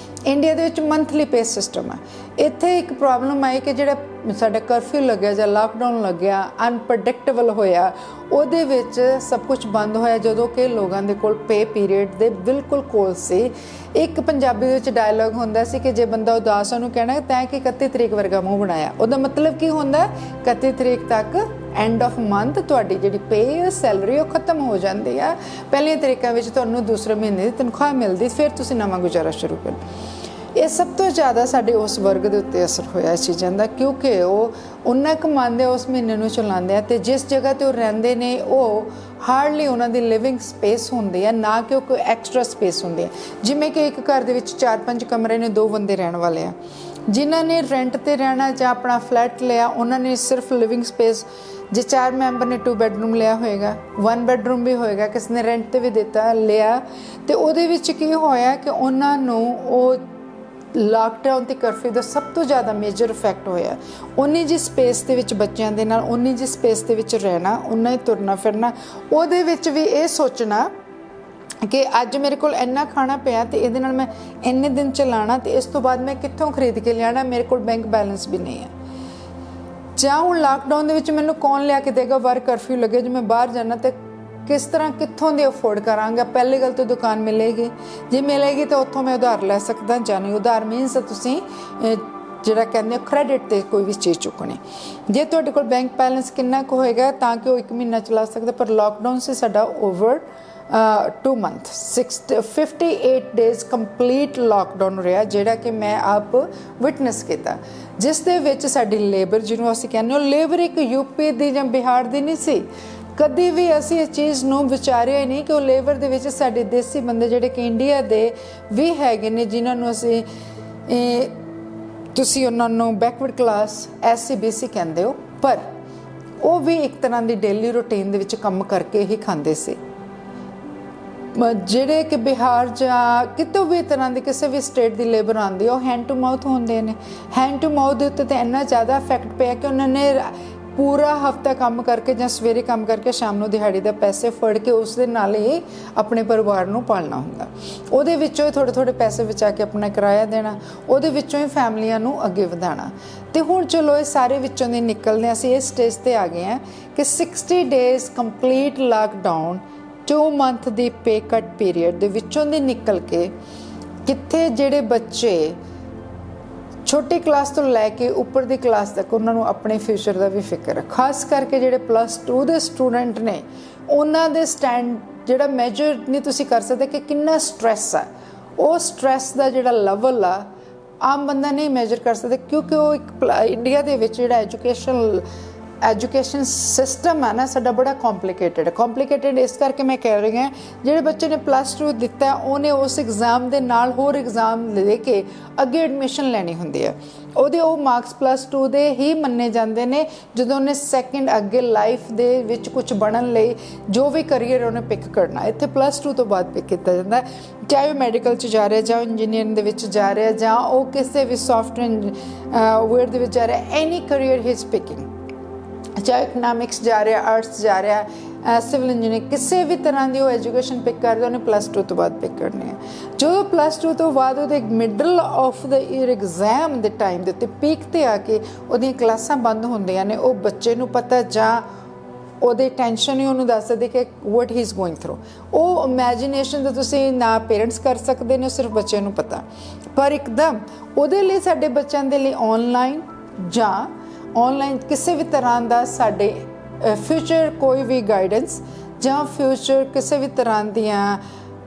ਇੰਡੀਆ ਦੇ ਵਿੱਚ ਮੰਥਲੀ ਪੇ ਸਿਸਟਮ ਹੈ। ਇੱਥੇ ਇੱਕ ਪ੍ਰੋਬਲਮ ਆਈ ਕਿ ਜਿਹੜਾ ਸਾਡਾ ਕਰਫਿਊ ਲੱਗਿਆ ਜਾਂ ਲਾਕਡਾਊਨ ਲੱਗਿਆ, ਅਨਪ੍ਰੈਡਿਕਟੇਬਲ ਹੋਇਆ, ਉਹਦੇ ਵਿੱਚ ਸਭ ਕੁਝ ਬੰਦ ਹੋਇਆ, ਜਦੋਂ ਕਿ ਲੋਕਾਂ ਦੇ ਕੋਲ ਪੇ ਪੀਰੀਅਡ ਦੇ ਬਿਲਕੁਲ ਕੋਲ ਸੀ। ਇੱਕ ਪੰਜਾਬੀ ਦੇ ਵਿੱਚ ਡਾਇਲੋਗ ਹੁੰਦਾ ਸੀ ਕਿ ਜੇ ਬੰਦਾ ਉਦਾਸ ਉਹਨੂੰ ਕਹਿਣਾ ਤੈਂ ਕਿ 31 ਤਰੀਕ ਵਰਗਾ ਮੂੰਹ ਬਣਾਇਆ, ਉਹਦਾ ਮਤਲਬ ਕੀ ਹੁੰਦਾ, 31 ਤਰੀਕ ਤੱਕ ਐਂਡ ਆਫ ਮੰਥ ਤੁਹਾਡੀ ਜਿਹੜੀ ਪੇ ਸੈਲਰੀ ਉਹ ਖਤਮ ਹੋ ਜਾਂਦੀ ਆ। ਪਹਿਲੀਆਂ ਤਰੀਕਾਂ ਵਿੱਚ ਤੁਹਾਨੂੰ ਦੂਸਰੇ ਮਹੀਨੇ ਦੀ ਤਨਖਾਹ ਮਿਲਦੀ, ਫਿਰ ਤੁਸੀਂ ਨਵਾਂ ਗੁਜ਼ਾਰਾ ਸ਼ੁਰੂ ਕਰੋ। ਇਹ ਸਭ ਤੋਂ ਜ਼ਿਆਦਾ ਸਾਡੇ ਉਸ ਵਰਗ ਦੇ ਉੱਤੇ ਅਸਰ ਹੋਇਆ ਇਸ ਚੀਜ਼ਾਂ ਦਾ, ਕਿਉਂਕਿ ਉਹ ਉਹਨਾਂ ਕਮਾਉਂਦੇ ਉਸ ਮਹੀਨੇ ਨੂੰ ਚਲਾਉਂਦੇ ਆ, ਅਤੇ ਜਿਸ ਜਗ੍ਹਾ 'ਤੇ ਉਹ ਰਹਿੰਦੇ ਨੇ ਉਹ ਹਾਰਡਲੀ ਉਹਨਾਂ ਦੀ ਲਿਵਿੰਗ ਸਪੇਸ ਹੁੰਦੀ ਹੈ, ਨਾ ਕਿ ਉਹ ਕੋਈ ਐਕਸਟਰਾ ਸਪੇਸ ਹੁੰਦੀ ਹੈ। ਜਿਵੇਂ ਕਿ ਇੱਕ ਘਰ ਦੇ ਵਿੱਚ 4-5 ਕਮਰੇ ਨੇ, 2 ਬੰਦੇ ਰਹਿਣ ਵਾਲੇ ਆ, ਜਿਨ੍ਹਾਂ ਨੇ ਰੈਂਟ 'ਤੇ ਰਹਿਣਾ ਜਾਂ ਆਪਣਾ ਫਲੈਟ ਲਿਆ, ਉਹਨਾਂ ਨੇ ਸਿਰਫ ਲਿਵਿੰਗ ਸਪੇਸ, ਜੇ 4 ਮੈਂਬਰ ਨੇ 2 ਬੈਡਰੂਮ ਲਿਆ ਹੋਏਗਾ, 1 ਬੈਡਰੂਮ ਵੀ ਹੋਏਗਾ, ਕਿਸੇ ਨੇ ਰੈਂਟ 'ਤੇ ਵੀ ਦਿੱਤਾ ਲਿਆ, ਅਤੇ ਉਹਦੇ ਵਿੱਚ ਕੀ ਹੋਇਆ ਕਿ ਉਹਨਾਂ ਨੂੰ ਉਹ ਲਾਕਡਾਊਨ ਅਤੇ ਕਰਫਿਊ ਦਾ ਸਭ ਤੋਂ ਜ਼ਿਆਦਾ ਮੇਜਰ ਇਫੈਕਟ ਹੋਇਆ। ਉਨੀ ਜੀ ਸਪੇਸ ਦੇ ਵਿੱਚ ਬੱਚਿਆਂ ਦੇ ਨਾਲ, ਉਨੀ ਜੀ ਸਪੇਸ ਦੇ ਵਿੱਚ ਰਹਿਣਾ, ਉਨਾ ਹੀ ਤੁਰਨਾ ਫਿਰਨਾ, ਉਹਦੇ ਵਿੱਚ ਵੀ ਇਹ ਸੋਚਣਾ ਕਿ ਅੱਜ ਮੇਰੇ ਕੋਲ ਇੰਨਾ ਖਾਣਾ ਪਿਆ ਅਤੇ ਇਹਦੇ ਨਾਲ ਮੈਂ ਇੰਨੇ ਦਿਨ ਚਲਾਉਣਾ, ਅਤੇ ਇਸ ਤੋਂ ਬਾਅਦ ਮੈਂ ਕਿੱਥੋਂ ਖਰੀਦ ਕੇ ਲਿਆਉਣਾ, ਮੇਰੇ ਕੋਲ ਬੈਂਕ ਬੈਲੈਂਸ ਵੀ ਨਹੀਂ ਹੈ। ਜਾਂ ਹੁਣ ਲਾਕਡਾਊਨ ਦੇ ਵਿੱਚ ਮੈਨੂੰ ਕੌਣ ਲਿਆ ਕੇ ਦੇਗਾ, ਬਾਹਰ ਕਰਫਿਊ ਲੱਗੇ, ਜੇ ਮੈਂ ਬਾਹਰ ਜਾਣਾ ਤਾਂ ਕਿਸ ਤਰ੍ਹਾਂ ਕਿੱਥੋਂ ਦੇ ਅਫੋਰਡ ਕਰਾਂਗਾ। ਪਹਿਲੀ ਗੱਲ ਤਾਂ ਦੁਕਾਨ ਮਿਲੇਗੀ, ਜੇ ਮਿਲੇਗੀ ਤਾਂ ਉੱਥੋਂ ਮੈਂ ਉਧਾਰ ਲੈ ਸਕਦਾ, ਜਾਂ ਨਹੀਂ ਉਧਾਰ ਮੀਨਸ ਤੁਸੀਂ ਜਿਹੜਾ ਕਹਿੰਦੇ ਕ੍ਰੈਡਿਟ 'ਤੇ ਕੋਈ ਵੀ ਚੀਜ਼ ਚੁੱਕਣੀ। ਜੇ ਤੁਹਾਡੇ ਕੋਲ ਬੈਂਕ ਬੈਲੈਂਸ ਕਿੰਨਾ ਕੁ ਹੋਏਗਾ ਤਾਂ ਕਿ ਉਹ 1 ਮਹੀਨਾ ਚਲਾ ਸਕਦਾ, ਪਰ ਲਾਕਡਾਊਨ ਸੇ ਸਾਡਾ over 2 month 58 days complete lockdown ਰਿਹਾ, ਜਿਹੜਾ ਕਿ ਮੈਂ ਆਪ ਵਿਟਨੈਸ ਕੀਤਾ, ਜਿਸ ਦੇ ਵਿੱਚ ਸਾਡੀ ਲੇਬਰ, ਜਿਹਨੂੰ ਅਸੀਂ ਕਹਿੰਦੇ ਹਾਂ ਲੇਬਰ, ਇੱਕ ਯੂਪੀ ਦੀ ਜਾਂ ਬਿਹਾਰ ਦੀ ਨਹੀਂ ਸੀ। ਕਦੀ ਵੀ ਅਸੀਂ ਇਸ ਚੀਜ਼ ਨੂੰ ਵਿਚਾਰਿਆ ਹੀ ਨਹੀਂ ਕਿ ਉਹ ਲੇਬਰ ਦੇ ਵਿੱਚ ਸਾਡੇ ਦੇਸੀ ਬੰਦੇ ਜਿਹੜੇ ਕਿ ਇੰਡੀਆ ਦੇ ਵੀ ਹੈਗੇ ਨੇ, ਜਿਨ੍ਹਾਂ ਨੂੰ ਅਸੀਂ ਤੁਸੀਂ ਉਹਨਾਂ ਨੂੰ ਬੈਕਵਰਡ ਕਲਾਸ SC-BC ਕਹਿੰਦੇ ਹੋ, ਪਰ ਉਹ ਵੀ ਇੱਕ ਤਰ੍ਹਾਂ ਦੀ ਡੇਲੀ ਰੂਟੀਨ ਦੇ ਵਿੱਚ ਕੰਮ ਕਰਕੇ ਹੀ ਖਾਂਦੇ ਸੀ। ਜਿਹੜੇ ਕਿ ਬਿਹਾਰ ਜਾਂ ਕਿਤੋਂ ਵੀ ਤਰ੍ਹਾਂ ਦੀ ਕਿਸੇ ਵੀ ਸਟੇਟ ਦੀ ਲੇਬਰ ਆਉਂਦੀ, ਉਹ ਹੈਂਡ ਟੂ ਮਾਊਥ ਹੁੰਦੇ ਨੇ। ਹੈਂਡ ਟੂ ਮਾਊਥ ਦੇ ਉੱਤੇ ਤਾਂ ਇੰਨਾ ਜ਼ਿਆਦਾ ਇਫੈਕਟ ਪਿਆ ਕਿ ਉਹਨਾਂ ਨੇ ਪੂਰਾ ਹਫਤਾ ਕੰਮ ਕਰਕੇ ਜਾਂ ਸਵੇਰੇ ਕੰਮ ਕਰਕੇ ਸ਼ਾਮ ਨੂੰ ਦਿਹਾੜੀ ਦਾ ਪੈਸੇ ਫੜ ਕੇ ਉਸ ਦੇ ਨਾਲ ਹੀ ਆਪਣੇ ਪਰਿਵਾਰ ਨੂੰ ਪਾਲਣਾ ਹੁੰਦਾ। ਉਹਦੇ ਵਿੱਚੋਂ ਹੀ ਥੋੜ੍ਹੇ ਪੈਸੇ ਬਚਾ ਕੇ ਆਪਣਾ ਕਿਰਾਇਆ ਦੇਣਾ, ਉਹਦੇ ਵਿੱਚੋਂ ਹੀ ਫੈਮਲੀਆਂ ਨੂੰ ਅੱਗੇ ਵਧਾਉਣਾ। ਅਤੇ ਹੁਣ ਚਲੋ ਇਹ ਸਾਰੇ ਵਿੱਚੋਂ ਦੀ ਨਿਕਲਦੇ ਅਸੀਂ ਇਸ ਸਟੇਜ 'ਤੇ ਆ ਗਏ ਹਾਂ ਕਿ 60 ਡੇਜ਼ ਕੰਪਲੀਟ ਲਾਕਡਾਊਨ, 2 ਮੰਥ ਦੀ ਪੇ ਕੱਟ ਪੀਰੀਅਡ ਦੇ ਵਿੱਚੋਂ ਦੀ ਨਿਕਲ ਕੇ ਕਿੱਥੇ ਜਿਹੜੇ ਬੱਚੇ ਛੋਟੀ ਕਲਾਸ ਤੋਂ ਲੈ ਕੇ ਉੱਪਰ ਦੀ ਕਲਾਸ ਤੱਕ ਉਹਨਾਂ ਨੂੰ ਆਪਣੇ ਫਿਊਚਰ ਦਾ ਵੀ ਫਿਕਰ ਹੈ। ਖਾਸ ਕਰਕੇ ਜਿਹੜੇ +2 ਦੇ ਸਟੂਡੈਂਟ ਨੇ, ਉਹਨਾਂ ਦੇ ਸਟੈਂਡ ਜਿਹੜਾ ਮੈਜਰ ਨਹੀਂ ਤੁਸੀਂ ਕਰ ਸਕਦੇ ਕਿ ਕਿੰਨਾ ਸਟ੍ਰੈਸ ਆ। ਉਹ ਸਟ੍ਰੈਸ ਦਾ ਜਿਹੜਾ ਲੈਵਲ ਆ ਆਮ ਬੰਦਾ ਨਹੀਂ ਮੈਜਰ ਕਰ ਸਕਦਾ, ਕਿਉਂਕਿ ਉਹ ਇੱਕ ਇੰਡੀਆ ਦੇ ਵਿੱਚ ਜਿਹੜਾ ਐਜੂਕੇਸ਼ਨ ਸਿਸਟਮ ਹੈ ਨਾ ਸਾਡਾ ਬੜਾ ਕੰਪਲੀਕੇਟਡ ਇਸ ਕਰਕੇ ਮੈਂ ਕਹਿ ਰਹੀ ਹਾਂ, ਜਿਹੜੇ ਬੱਚੇ ਨੇ +2 ਦਿੱਤਾ ਉਹਨੇ ਉਸ ਐਗਜ਼ਾਮ ਦੇ ਨਾਲ ਹੋਰ ਐਗਜ਼ਾਮ ਦੇ ਕੇ ਅੱਗੇ ਐਡਮਿਸ਼ਨ ਲੈਣੀ ਹੁੰਦੀ ਹੈ। ਉਹਦੇ ਉਹ ਮਾਰਕਸ +2 ਦੇ ਹੀ ਮੰਨੇ ਜਾਂਦੇ ਨੇ ਜਦੋਂ ਉਹਨੇ ਸੈਕਿੰਡ ਅੱਗੇ ਲਾਈਫ ਦੇ ਵਿੱਚ ਕੁਝ ਬਣਨ ਲਈ ਜੋ ਵੀ ਕਰੀਅਰ ਉਹਨੇ ਪਿਕ ਕਰਨਾ, ਇੱਥੇ +2 ਤੋਂ ਬਾਅਦ ਪਿਕ ਕੀਤਾ ਜਾਂਦਾ। ਚਾਹੇ ਉਹ ਮੈਡੀਕਲ 'ਚ ਜਾ ਰਿਹਾ, ਜਾਂ ਇੰਜੀਨੀਅਰਿੰਗ ਦੇ ਵਿੱਚ ਜਾ ਰਿਹਾ, ਜਾਂ ਉਹ ਕਿਸੇ ਵੀ ਸੌਫਟਵੇਅਰ ਦੇ ਵਿੱਚ ਜਾ ਰਿਹਾ, ਐਨੀ ਕਰੀਅਰ ਹੀ ਇਜ਼ ਪਿਕਿੰਗ। ਚਾਹੇ ਇਕਨੋਮਿਕਸ ਜਾ ਰਿਹਾ, ਆਰਟਸ ਜਾ ਰਿਹਾ, ਸਿਵਲ ਇੰਜੀਨੀਅਰਿੰਗ, ਕਿਸੇ ਵੀ ਤਰ੍ਹਾਂ ਦੀ ਉਹ ਐਜੂਕੇਸ਼ਨ ਪਿਕ ਕਰਦਾ ਉਹਨੇ +2 ਤੋਂ ਬਾਅਦ ਪਿਕ ਕਰਨੀ ਹੈ। ਜਦੋਂ +2 ਤੋਂ ਬਾਅਦ ਉਹਦੇ middle of the year exam ਦੇ ਟਾਈਮ ਦੇ ਉੱਤੇ ਪੀਕ 'ਤੇ ਆ ਕੇ ਉਹਦੀਆਂ ਕਲਾਸਾਂ ਬੰਦ ਹੁੰਦੀਆਂ ਨੇ, ਉਹ ਬੱਚੇ ਨੂੰ ਪਤਾ ਜਾਂ ਉਹਦੇ ਟੈਨਸ਼ਨ ਹੀ ਉਹਨੂੰ ਦੱਸ ਸਕਦੇ ਕਿ ਵਾਟ ਹੀ ਇਜ਼ ਗੋਇੰਗ ਥਰੂ। ਉਹ ਇਮੈਜੀਨੇਸ਼ਨ ਤਾਂ ਤੁਸੀਂ ਨਾ ਪੇਰੈਂਟਸ ਕਰ ਸਕਦੇ ਨੇ, ਸਿਰਫ ਬੱਚੇ ਨੂੰ ਪਤਾ। ਪਰ ਇੱਕਦਮ ਉਹਦੇ ਲਈ, ਸਾਡੇ ਬੱਚਿਆਂ ਦੇ ਲਈ ਆਨਲਾਈਨ ਜਾਂ ਆਨਲਾਈਨ ਕਿਸੇ ਵੀ ਤਰ੍ਹਾਂ ਦਾ ਸਾਡੇ ਫਿਊਚਰ ਕੋਈ ਵੀ ਗਾਈਡੈਂਸ ਜਾਂ ਫਿਊਚਰ ਕਿਸੇ ਵੀ ਤਰ੍ਹਾਂ ਦੀਆਂ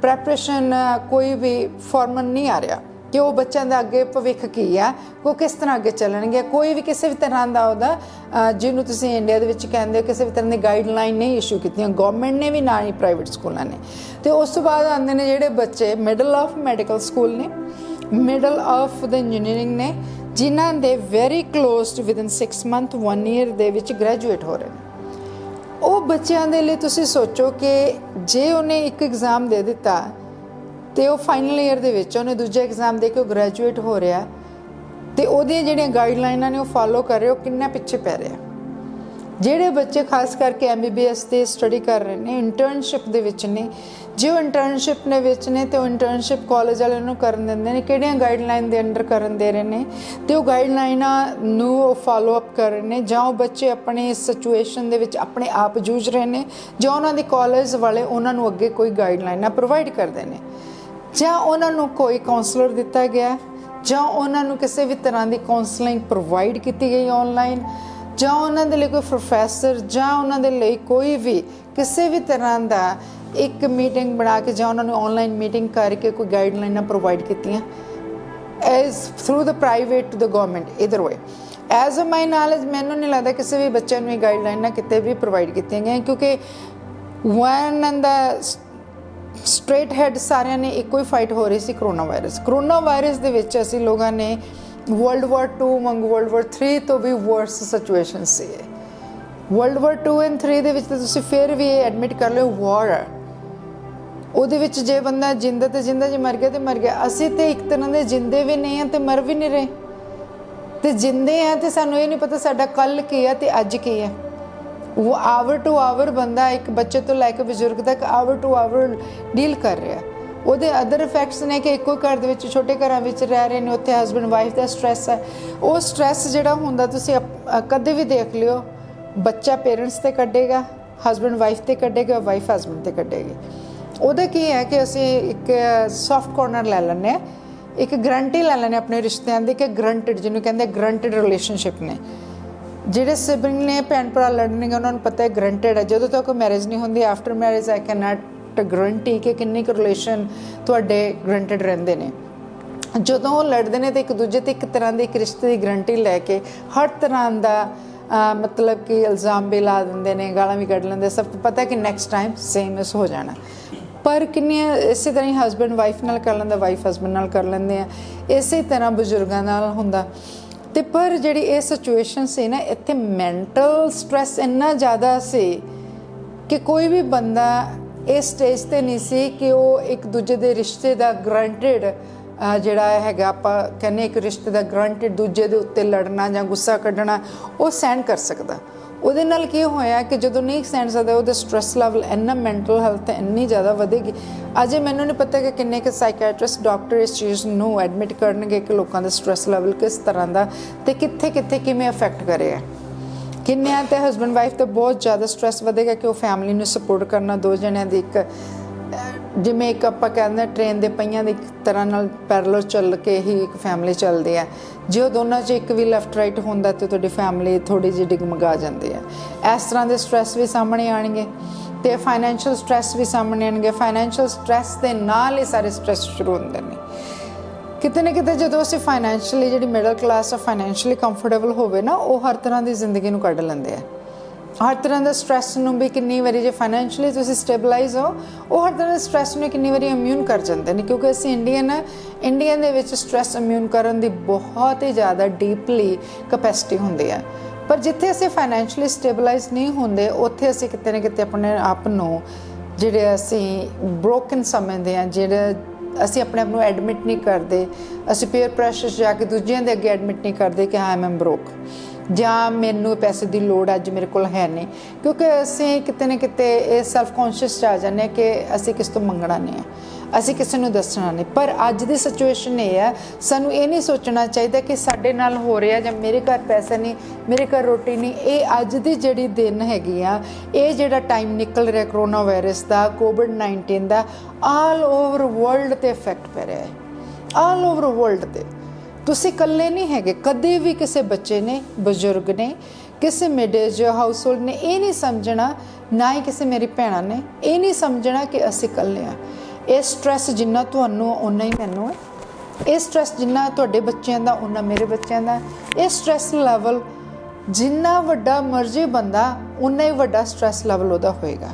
ਪ੍ਰੈਪਰੇਸ਼ਨ ਕੋਈ ਵੀ ਫਾਰਮਲ ਨਹੀਂ ਆ ਰਿਹਾ ਕਿ ਉਹ ਬੱਚਿਆਂ ਦਾ ਅੱਗੇ ਭਵਿੱਖ ਕੀ ਆ, ਉਹ ਕਿਸ ਤਰ੍ਹਾਂ ਅੱਗੇ ਚੱਲਣਗੇ। ਕੋਈ ਵੀ ਕਿਸੇ ਵੀ ਤਰ੍ਹਾਂ ਦਾ ਉਹਦਾ ਜਿਹਨੂੰ ਤੁਸੀਂ ਇੰਡੀਆ ਦੇ ਵਿੱਚ ਕਹਿੰਦੇ ਹੋ ਕਿਸੇ ਵੀ ਤਰ੍ਹਾਂ ਦੀ ਗਾਈਡਲਾਈਨ ਨਹੀਂ ਇਸ਼ੂ ਕੀਤੀਆਂ ਗੌਰਮੈਂਟ ਨੇ ਵੀ, ਨਾ ਹੀ ਪ੍ਰਾਈਵੇਟ ਸਕੂਲਾਂ ਨੇ। ਅਤੇ ਉਸ ਤੋਂ ਬਾਅਦ ਆਉਂਦੇ ਨੇ ਜਿਹੜੇ ਬੱਚੇ ਮਿਡਲ ਆਫ ਮੈਡੀਕਲ ਸਕੂਲ ਨੇ, ਮਿਡਲ ਆਫ ਦ ਇੰਜੀਨੀਅਰਿੰਗ ਨੇ, ਜਿਨ੍ਹਾਂ ਦੇ very close within 6 month 1 year ਦੇ ਵਿੱਚ ਗ੍ਰੈਜੂਏਟ ਹੋ ਰਹੇ ਨੇ। ਉਹ ਬੱਚਿਆਂ ਦੇ ਲਈ ਤੁਸੀਂ ਸੋਚੋ ਕਿ ਜੇ ਉਹਨੇ ਇੱਕ ਐਗਜ਼ਾਮ ਦੇ ਦਿੱਤਾ ਅਤੇ ਉਹ ਫਾਈਨਲ ਈਅਰ ਦੇ ਵਿੱਚ ਉਹਨੇ ਦੂਜਾ ਐਗਜ਼ਾਮ ਦੇ ਕੇ ਉਹ ਗ੍ਰੈਜੂਏਟ ਹੋ ਰਿਹਾ, ਅਤੇ ਉਹਦੀਆਂ ਜਿਹੜੀਆਂ ਗਾਈਡਲਾਈਨਾਂ ਨੇ ਉਹ ਫੋਲੋ ਕਰ ਰਹੇ, ਉਹ ਕਿੰਨਾ ਪਿੱਛੇ ਪੈ ਰਿਹਾ। ਜਿਹੜੇ ਬੱਚੇ ਖਾਸ ਕਰਕੇ MBBS 'ਤੇ ਸਟੱਡੀ ਕਰ ਰਹੇ ਨੇ, ਇੰਟਰਨਸ਼ਿਪ ਦੇ ਵਿੱਚ ਨੇ, ਜੇ ਉਹ ਇੰਟਰਨਸ਼ਿਪ ਦੇ ਵਿੱਚ ਨੇ ਅਤੇ ਉਹ ਇੰਟਰਨਸ਼ਿਪ ਕਾਲਜ ਵਾਲੇ ਉਹਨੂੰ ਕਰਨ ਦਿੰਦੇ ਨੇ, ਕਿਹੜੀਆਂ ਗਾਈਡਲਾਈਨ ਦੇ ਅੰਡਰ ਕਰਨ ਦੇ ਰਹੇ ਨੇ, ਅਤੇ ਉਹ ਗਾਈਡਲਾਈਨਾਂ ਨੂੰ ਉਹ ਫਾਲੋ ਅਪ ਕਰ ਰਹੇ ਨੇ, ਜਾਂ ਉਹ ਬੱਚੇ ਆਪਣੀ ਸਿਚੁਏਸ਼ਨ ਦੇ ਵਿੱਚ ਆਪਣੇ ਆਪ ਜੂਝ ਰਹੇ ਨੇ, ਜਾਂ ਉਹਨਾਂ ਦੇ ਕਾਲਜ ਵਾਲੇ ਉਹਨਾਂ ਨੂੰ ਅੱਗੇ ਕੋਈ ਗਾਈਡਲਾਈਨਾਂ ਪ੍ਰੋਵਾਈਡ ਕਰਦੇ ਨੇ, ਜਾਂ ਉਹਨਾਂ ਨੂੰ ਕੋਈ ਕਾਉਂਸਲਰ ਦਿੱਤਾ ਗਿਆ, ਜਾਂ ਉਹਨਾਂ ਨੂੰ ਕਿਸੇ ਵੀ ਤਰ੍ਹਾਂ ਦੀ ਕਾਉਂਸਲਿੰਗ ਪ੍ਰੋਵਾਈਡ ਕੀਤੀ ਗਈ ਆਨਲਾਈਨ, ਜਾਂ ਉਹਨਾਂ ਦੇ ਲਈ ਕੋਈ ਪ੍ਰੋਫੈਸਰ, ਜਾਂ ਉਹਨਾਂ ਦੇ ਲਈ ਕੋਈ ਵੀ ਕਿਸੇ ਵੀ ਤਰ੍ਹਾਂ ਦਾ ਇੱਕ ਮੀਟਿੰਗ ਬਣਾ ਕੇ ਜਾਂ ਉਹਨਾਂ ਨੂੰ ਆਨਲਾਈਨ ਮੀਟਿੰਗ ਕਰਕੇ ਕੋਈ ਗਾਈਡਲਾਈਨਾਂ ਪ੍ਰੋਵਾਈਡ ਕੀਤੀਆਂ as through the private to the government ਇਧਰ way. As a my knowledge ਮੈਨੂੰ ਨਹੀਂ ਲੱਗਦਾ ਕਿਸੇ ਵੀ ਬੱਚੇ ਨੂੰ ਇਹ ਗਾਈਡਲਾਈਨਾਂ ਕਿਤੇ ਵੀ ਪ੍ਰੋਵਾਈਡ ਕੀਤੀਆਂ ਗਈਆਂ, ਕਿਉਂਕਿ one and the straight head ਸਾਰਿਆਂ ਨੇ ਇੱਕੋ ਹੀ ਫਾਈਟ ਹੋ ਰਹੀ ਸੀ, ਕਰੋਨਾ ਵਾਇਰਸ ਦੇ ਵਿੱਚ ਅਸੀਂ ਲੋਕਾਂ ਨੇ World War II ਵਾਂਗ World War III ਤੋਂ ਵੀ ਵਰਸ situation C. World War II and III ਦੇ ਵਿੱਚ ਤਾਂ ਤੁਸੀਂ ਫਿਰ ਵੀ ਇਹ ਐਡਮਿਟ ਕਰ ਲਿਓ ਵਾਰ ਹੈ, ਉਹਦੇ ਵਿੱਚ ਜੇ ਬੰਦਾ ਜਿੰਦਾ ਤੇ ਜਿੰਦਾ, ਜੇ ਮਰ ਗਿਆ ਤੇ ਮਰ ਗਿਆ। ਅਸੀਂ ਤੇ ਇੱਕ ਤਰ੍ਹਾਂ ਦੇ ਜਿੰਦੇ ਵੀ ਨਹੀਂ ਹਾਂ ਤੇ ਮਰ ਵੀ ਨਹੀਂ ਰਹੇ, ਤੇ ਜਿੰਦੇ ਆ ਤੇ ਸਾਨੂੰ ਇਹ ਨਹੀਂ ਪਤਾ ਸਾਡਾ ਕੱਲ੍ਹ ਕੀ ਹੈ ਤੇ ਅੱਜ ਕੀ ਹੈ। ਉਹ ਆਵਰ ਟੂ ਆਵਰ ਬੰਦਾ ਇੱਕ ਬੱਚੇ ਤੋਂ ਲੈ ਕੇ ਬਜ਼ੁਰਗ ਤੱਕ ਆਵਰ ਟੂ ਆਵਰ ਡੀਲ ਕਰ ਰਿਹਾ। ਉਹਦੇ ਅਦਰ ਇਫੈਕਟਸ ਨੇ ਕਿ ਇੱਕੋ ਘਰ ਦੇ ਵਿੱਚ, ਛੋਟੇ ਘਰਾਂ ਵਿੱਚ ਰਹਿ ਰਹੇ ਨੇ, ਉੱਥੇ ਹਸਬੈਂਡ ਵਾਈਫ ਦਾ ਸਟਰੈਸ ਹੈ। ਉਹ ਸਟਰੈਸ ਜਿਹੜਾ ਹੁੰਦਾ ਤੁਸੀਂ ਕਦੇ ਵੀ ਦੇਖ ਲਿਓ, ਬੱਚਾ ਪੇਰੈਂਟਸ 'ਤੇ ਕੱਢੇਗਾ, ਹਸਬੈਂਡ ਵਾਈਫ 'ਤੇ ਕੱਢੇਗਾ, ਵਾਈਫ ਹਸਬੈਂਡ 'ਤੇ ਕੱਢੇਗੀ। ਉਹਦਾ ਕੀ ਹੈ ਕਿ ਅਸੀਂ ਇੱਕ ਸੌਫਟ ਕੋਰਨਰ ਲੈ ਲੈਂਦੇ ਹਾਂ, ਇੱਕ ਗਰੰਟੀ ਲੈ ਲੈਂਦੇ ਆਪਣੇ ਰਿਸ਼ਤਿਆਂ ਦੀ ਕਿ ਗਰੰਟਡ, ਜਿਹਨੂੰ ਕਹਿੰਦੇ ਗਰੰਟਡ ਰਿਲੇਸ਼ਨਸ਼ਿਪ ਨੇ। ਜਿਹੜੇ ਸਿਬਲਿੰਗ ਨੇ, ਭੈਣ ਭਰਾ ਲੜਨਗੇ, ਉਹਨਾਂ ਨੂੰ ਪਤਾ ਹੈ ਗਰੰਟਡ ਹੈ। ਜਦੋਂ ਤੱਕ ਮੈਰਿਜ ਨਹੀਂ ਹੁੰਦੀ, after marriage I can not guarantee ਕਿ ਕਿੰਨੀ ਕੁ ਰਿਲੇਸ਼ਨ ਤੁਹਾਡੇ ਗਰੰਟਡ ਰਹਿੰਦੇ ਨੇ। ਜਦੋਂ ਉਹ ਲੜਦੇ ਨੇ ਤਾਂ ਇੱਕ ਦੂਜੇ 'ਤੇ ਇੱਕ ਤਰ੍ਹਾਂ ਦੀ ਇੱਕ ਰਿਸ਼ਤੇ ਦੀ ਗਰੰਟੀ ਲੈ ਕੇ ਹਰ ਤਰ੍ਹਾਂ ਦਾ ਮਤਲਬ ਕਿ ਇਲਜ਼ਾਮ ਵੀ ਲਾ ਦਿੰਦੇ ਨੇ, ਗਾਲਾਂ ਵੀ ਕੱਢ ਲੈਂਦੇ, ਸਭ ਤੋਂ ਪਤਾ ਕਿ ਨੈਕਸਟ ਟਾਈਮ ਸੇਮ ਇਸ ਹੋ ਜਾਣਾ। ਪਰ ਕਿੰਨੀਆਂ ਇਸੇ ਤਰ੍ਹਾਂ ਹੀ ਹਸਬੈਂਡ ਵਾਈਫ ਨਾਲ ਕਰ ਲੈਂਦਾ, ਵਾਈਫ ਹਸਬੈਂਡ ਨਾਲ ਕਰ ਲੈਂਦੇ ਆ, ਇਸੇ ਤਰ੍ਹਾਂ ਬਜ਼ੁਰਗਾਂ ਨਾਲ ਹੁੰਦਾ। ਅਤੇ ਪਰ ਜਿਹੜੀ ਇਹ ਸਿਚੁਏਸ਼ਨ ਸੀ ਨਾ, ਇੱਥੇ ਮੈਂਟਲ ਸਟਰੈਸ ਇੰਨਾ ਜ਼ਿਆਦਾ ਸੀ ਕਿ ਕੋਈ ਵੀ ਬੰਦਾ ਇਸ ਸਟੇਜ 'ਤੇ ਨਹੀਂ ਸੀ ਕਿ ਉਹ ਇੱਕ ਦੂਜੇ ਦੇ ਰਿਸ਼ਤੇ ਦਾ ਗਰੰਟਡ ਜਿਹੜਾ ਹੈਗਾ, ਆਪਾਂ ਕਹਿੰਦੇ ਇੱਕ ਰਿਸ਼ਤੇ ਦਾ ਗਰੰਟਡ ਦੂਜੇ ਦੇ ਉੱਤੇ ਲੜਨਾ ਜਾਂ ਗੁੱਸਾ ਕੱਢਣਾ, ਉਹ ਸਹਿਣ ਕਰ ਸਕਦਾ। ਉਹਦੇ ਨਾਲ ਕੀ ਹੋਇਆ ਕਿ ਜਦੋਂ ਨਹੀਂ ਸਹਿਣ ਸਕਦਾ, ਉਹਦਾ ਸਟਰੈਸ ਲੈਵਲ ਇੰਨਾ, ਮੈਂਟਲ ਹੈਲਥ ਇੰਨੀ ਜ਼ਿਆਦਾ ਵਧੇਗੀ। ਅਜੇ ਮੈਨੂੰ ਨਹੀਂ ਪਤਾ ਕਿ ਕਿੰਨੇ ਕੁ ਸਾਈਕੈਟਰਿਸਟ, ਡਾਕਟਰ ਇਸ ਚੀਜ਼ ਨੂੰ ਐਡਮਿਟ ਕਰਨਗੇ ਕਿ ਲੋਕਾਂ ਦਾ ਸਟਰੈਸ ਲੈਵਲ ਕਿਸ ਤਰ੍ਹਾਂ ਦਾ ਅਤੇ ਕਿੱਥੇ ਕਿੱਥੇ ਕਿਵੇਂ ਅਫੈਕਟ ਕਰੇ ਹੈ। ਕਿੰਨਿਆਂ 'ਤੇ ਹਸਬੈਂਡ ਵਾਈਫ 'ਤੇ ਬਹੁਤ ਜ਼ਿਆਦਾ ਸਟਰੈਸ ਵਧੇਗਾ ਕਿ ਉਹ ਫੈਮਿਲੀ ਨੂੰ ਸਪੋਰਟ ਕਰਨਾ, ਦੋ ਜਣਿਆਂ ਦੀ ਇੱਕ ਜਿਵੇਂ ਇੱਕ ਆਪਾਂ ਕਹਿੰਦੇ ਟ੍ਰੇਨ ਦੇ ਪਹੀਆਂ ਦੀ ਇੱਕ ਤਰ੍ਹਾਂ ਨਾਲ ਪੈਰਲਲ ਚੱਲ ਕੇ ਹੀ ਇੱਕ ਫੈਮਿਲੀ ਚੱਲਦੀ ਹੈ। ਜੇ ਉਹ ਦੋਨਾਂ 'ਚ ਇੱਕ ਵੀ ਲੈਫਟ ਰਾਈਟ ਹੁੰਦਾ ਤਾਂ ਤੁਹਾਡੀ ਫੈਮਿਲੀ ਥੋੜ੍ਹੀ ਜਿਹੀ ਡਿਗਮਗਾ ਜਾਂਦੀ ਹੈ। ਇਸ ਤਰ੍ਹਾਂ ਦੇ ਸਟਰੈਸ ਵੀ ਸਾਹਮਣੇ ਆਉਣਗੇ ਅਤੇ ਫਾਈਨੈਂਸ਼ੀਅਲ ਸਟਰੈਸ ਵੀ ਸਾਹਮਣੇ ਆਉਣਗੇ। ਫਾਈਨੈਂਸ਼ੀਅਲ ਸਟਰੈਸ ਦੇ ਨਾਲ ਹੀ ਸਾਰੇ ਸਟਰੈਸ ਸ਼ੁਰੂ ਹੁੰਦੇ ਨੇ। ਕਿਤੇ ਨਾ ਕਿਤੇ ਜਦੋਂ ਅਸੀਂ ਫਾਈਨੈਂਸ਼ੀਅਲੀ, ਜਿਹੜੀ ਮਿਡਲ ਕਲਾਸ ਆ, ਫਾਈਨੈਂਸ਼ੀਅਲੀ ਕੰਫਰਟੇਬਲ ਹੋਵੇ ਨਾ, ਉਹ ਹਰ ਤਰ੍ਹਾਂ ਦੀ ਜ਼ਿੰਦਗੀ ਨੂੰ ਕੱਢ ਲੈਂਦੇ ਆ। ਹਰ ਤਰ੍ਹਾਂ ਦਾ ਸਟਰੈਸ ਨੂੰ ਵੀ ਕਿੰਨੀ ਵਾਰੀ, ਜੇ ਫਾਈਨੈਂਸ਼ੀਅਲੀ ਤੁਸੀਂ ਸਟੇਬਲਾਈਜ਼ ਹੋ, ਉਹ ਹਰ ਤਰ੍ਹਾਂ ਦੇ ਸਟਰੈਸ ਨੂੰ ਕਿੰਨੀ ਵਾਰੀ ਇਮਿਊਨ ਕਰ ਜਾਂਦੇ ਨੇ, ਕਿਉਂਕਿ ਅਸੀਂ ਇੰਡੀਆ ਦੇ ਵਿੱਚ ਸਟਰੈਸ ਇਮਿਊਨ ਕਰਨ ਦੀ ਬਹੁਤ ਹੀ ਜ਼ਿਆਦਾ ਡੀਪਲੀ ਕਪੈਸਿਟੀ ਹੁੰਦੀ ਹੈ। ਪਰ ਜਿੱਥੇ ਅਸੀਂ ਫਾਈਨੈਂਸ਼ੀਅਲੀ ਸਟੇਬਲਾਈਜ਼ ਨਹੀਂ ਹੁੰਦੇ, ਉੱਥੇ ਅਸੀਂ ਕਿਤੇ ਨਾ ਕਿਤੇ ਆਪਣੇ ਆਪ ਨੂੰ ਜਿਹੜੇ ਅਸੀਂ ਬ੍ਰੋਕਨ ਸਮਝਦੇ ਹਾਂ, ਜਿਹੜੇ ਅਸੀਂ ਆਪਣੇ ਆਪ ਨੂੰ ਐਡਮਿਟ ਨਹੀਂ ਕਰਦੇ, ਅਸੀਂ ਪੀਅਰ ਪ੍ਰੈਸ਼ਰ 'ਚ ਜਾ ਕੇ ਦੂਜਿਆਂ ਦੇ ਅੱਗੇ ਐਡਮਿਟ ਨਹੀਂ ਕਰਦੇ ਕਿ ਹਾਂ ਮੈਂ ਬ੍ਰੋਕ, ਜਾਂ ਮੈਨੂੰ ਪੈਸੇ ਦੀ ਲੋੜ ਅੱਜ ਮੇਰੇ ਕੋਲ ਹੈ ਨਹੀਂ, ਕਿਉਂਕਿ ਅਸੀਂ ਕਿਤੇ ਨਾ ਕਿਤੇ ਇਹ ਸੈਲਫ ਕੌਨਸ਼ੀਅਸ 'ਚ ਆ ਜਾਂਦੇ ਹਾਂ ਕਿ ਅਸੀਂ ਕਿਸ ਤੋਂ ਮੰਗਣਾ ਨਹੀਂ ਹੈ। ਅਸੀਂ ਕਿਸੇ ਨੂੰ ਦੱਸਣਾ ਨਹੀਂ। ਪਰ ਅੱਜ ਦੀ ਸਿਚੁਏਸ਼ਨ ਇਹ ਹੈ, ਸਾਨੂੰ ਇਹ ਨਹੀਂ ਸੋਚਣਾ ਚਾਹੀਦਾ ਕਿ ਸਾਡੇ ਨਾਲ ਹੋ ਰਿਹਾ ਜਾਂ ਮੇਰੇ ਘਰ ਪੈਸਾ ਨਹੀਂ, ਮੇਰੇ ਘਰ ਰੋਟੀ ਨਹੀਂ। ਇਹ ਅੱਜ ਦੀ ਜਿਹੜੀ ਦਿਨ ਹੈਗੀ ਆ, ਇਹ ਜਿਹੜਾ ਟਾਈਮ ਨਿਕਲ ਰਿਹਾ ਕਰੋਨਾ ਵਾਇਰਸ ਦਾ, COVID-19 ਦਾ, ਆਲ ਓਵਰ ਵਰਲਡ 'ਤੇ ਇਫੈਕਟ ਪੈ ਰਿਹਾ ਹੈ, ਆਲ ਓਵਰ ਵਰਲਡ 'ਤੇ। ਤੁਸੀਂ ਇਕੱਲੇ ਨਹੀਂ ਹੈਗੇ। ਕਦੇ ਵੀ ਕਿਸੇ ਬੱਚੇ ਨੇ, ਬਜ਼ੁਰਗ ਨੇ, ਕਿਸੇ ਮਿਡ ਏਜ ਹਾਊਸ ਹੋਲਡ ਨੇ ਇਹ ਨਹੀਂ ਸਮਝਣਾ, ਨਾ ਹੀ ਕਿਸੇ ਮੇਰੀ ਭੈਣਾਂ ਨੇ ਇਹ ਨਹੀਂ ਸਮਝਣਾ ਕਿ ਅਸੀਂ ਇਕੱਲੇ ਹਾਂ। ਇਹ ਸਟ੍ਰੈਸ ਜਿੰਨਾ ਤੁਹਾਨੂੰ ਓਨਾ ਹੀ ਮੈਨੂੰ ਹੈ, ਇਹ ਸਟ੍ਰੈਸ ਜਿੰਨਾ ਤੁਹਾਡੇ ਬੱਚਿਆਂ ਦਾ ਓਨਾ ਮੇਰੇ ਬੱਚਿਆਂ ਦਾ। ਇਹ ਸਟ੍ਰੈਸ ਲੈਵਲ ਜਿੰਨਾ ਵੱਡਾ ਮਰਜ਼ੀ ਬੰਦਾ, ਓਨਾ ਹੀ ਵੱਡਾ ਸਟ੍ਰੈਸ ਲੈਵਲ ਉਹਦਾ ਹੋਏਗਾ।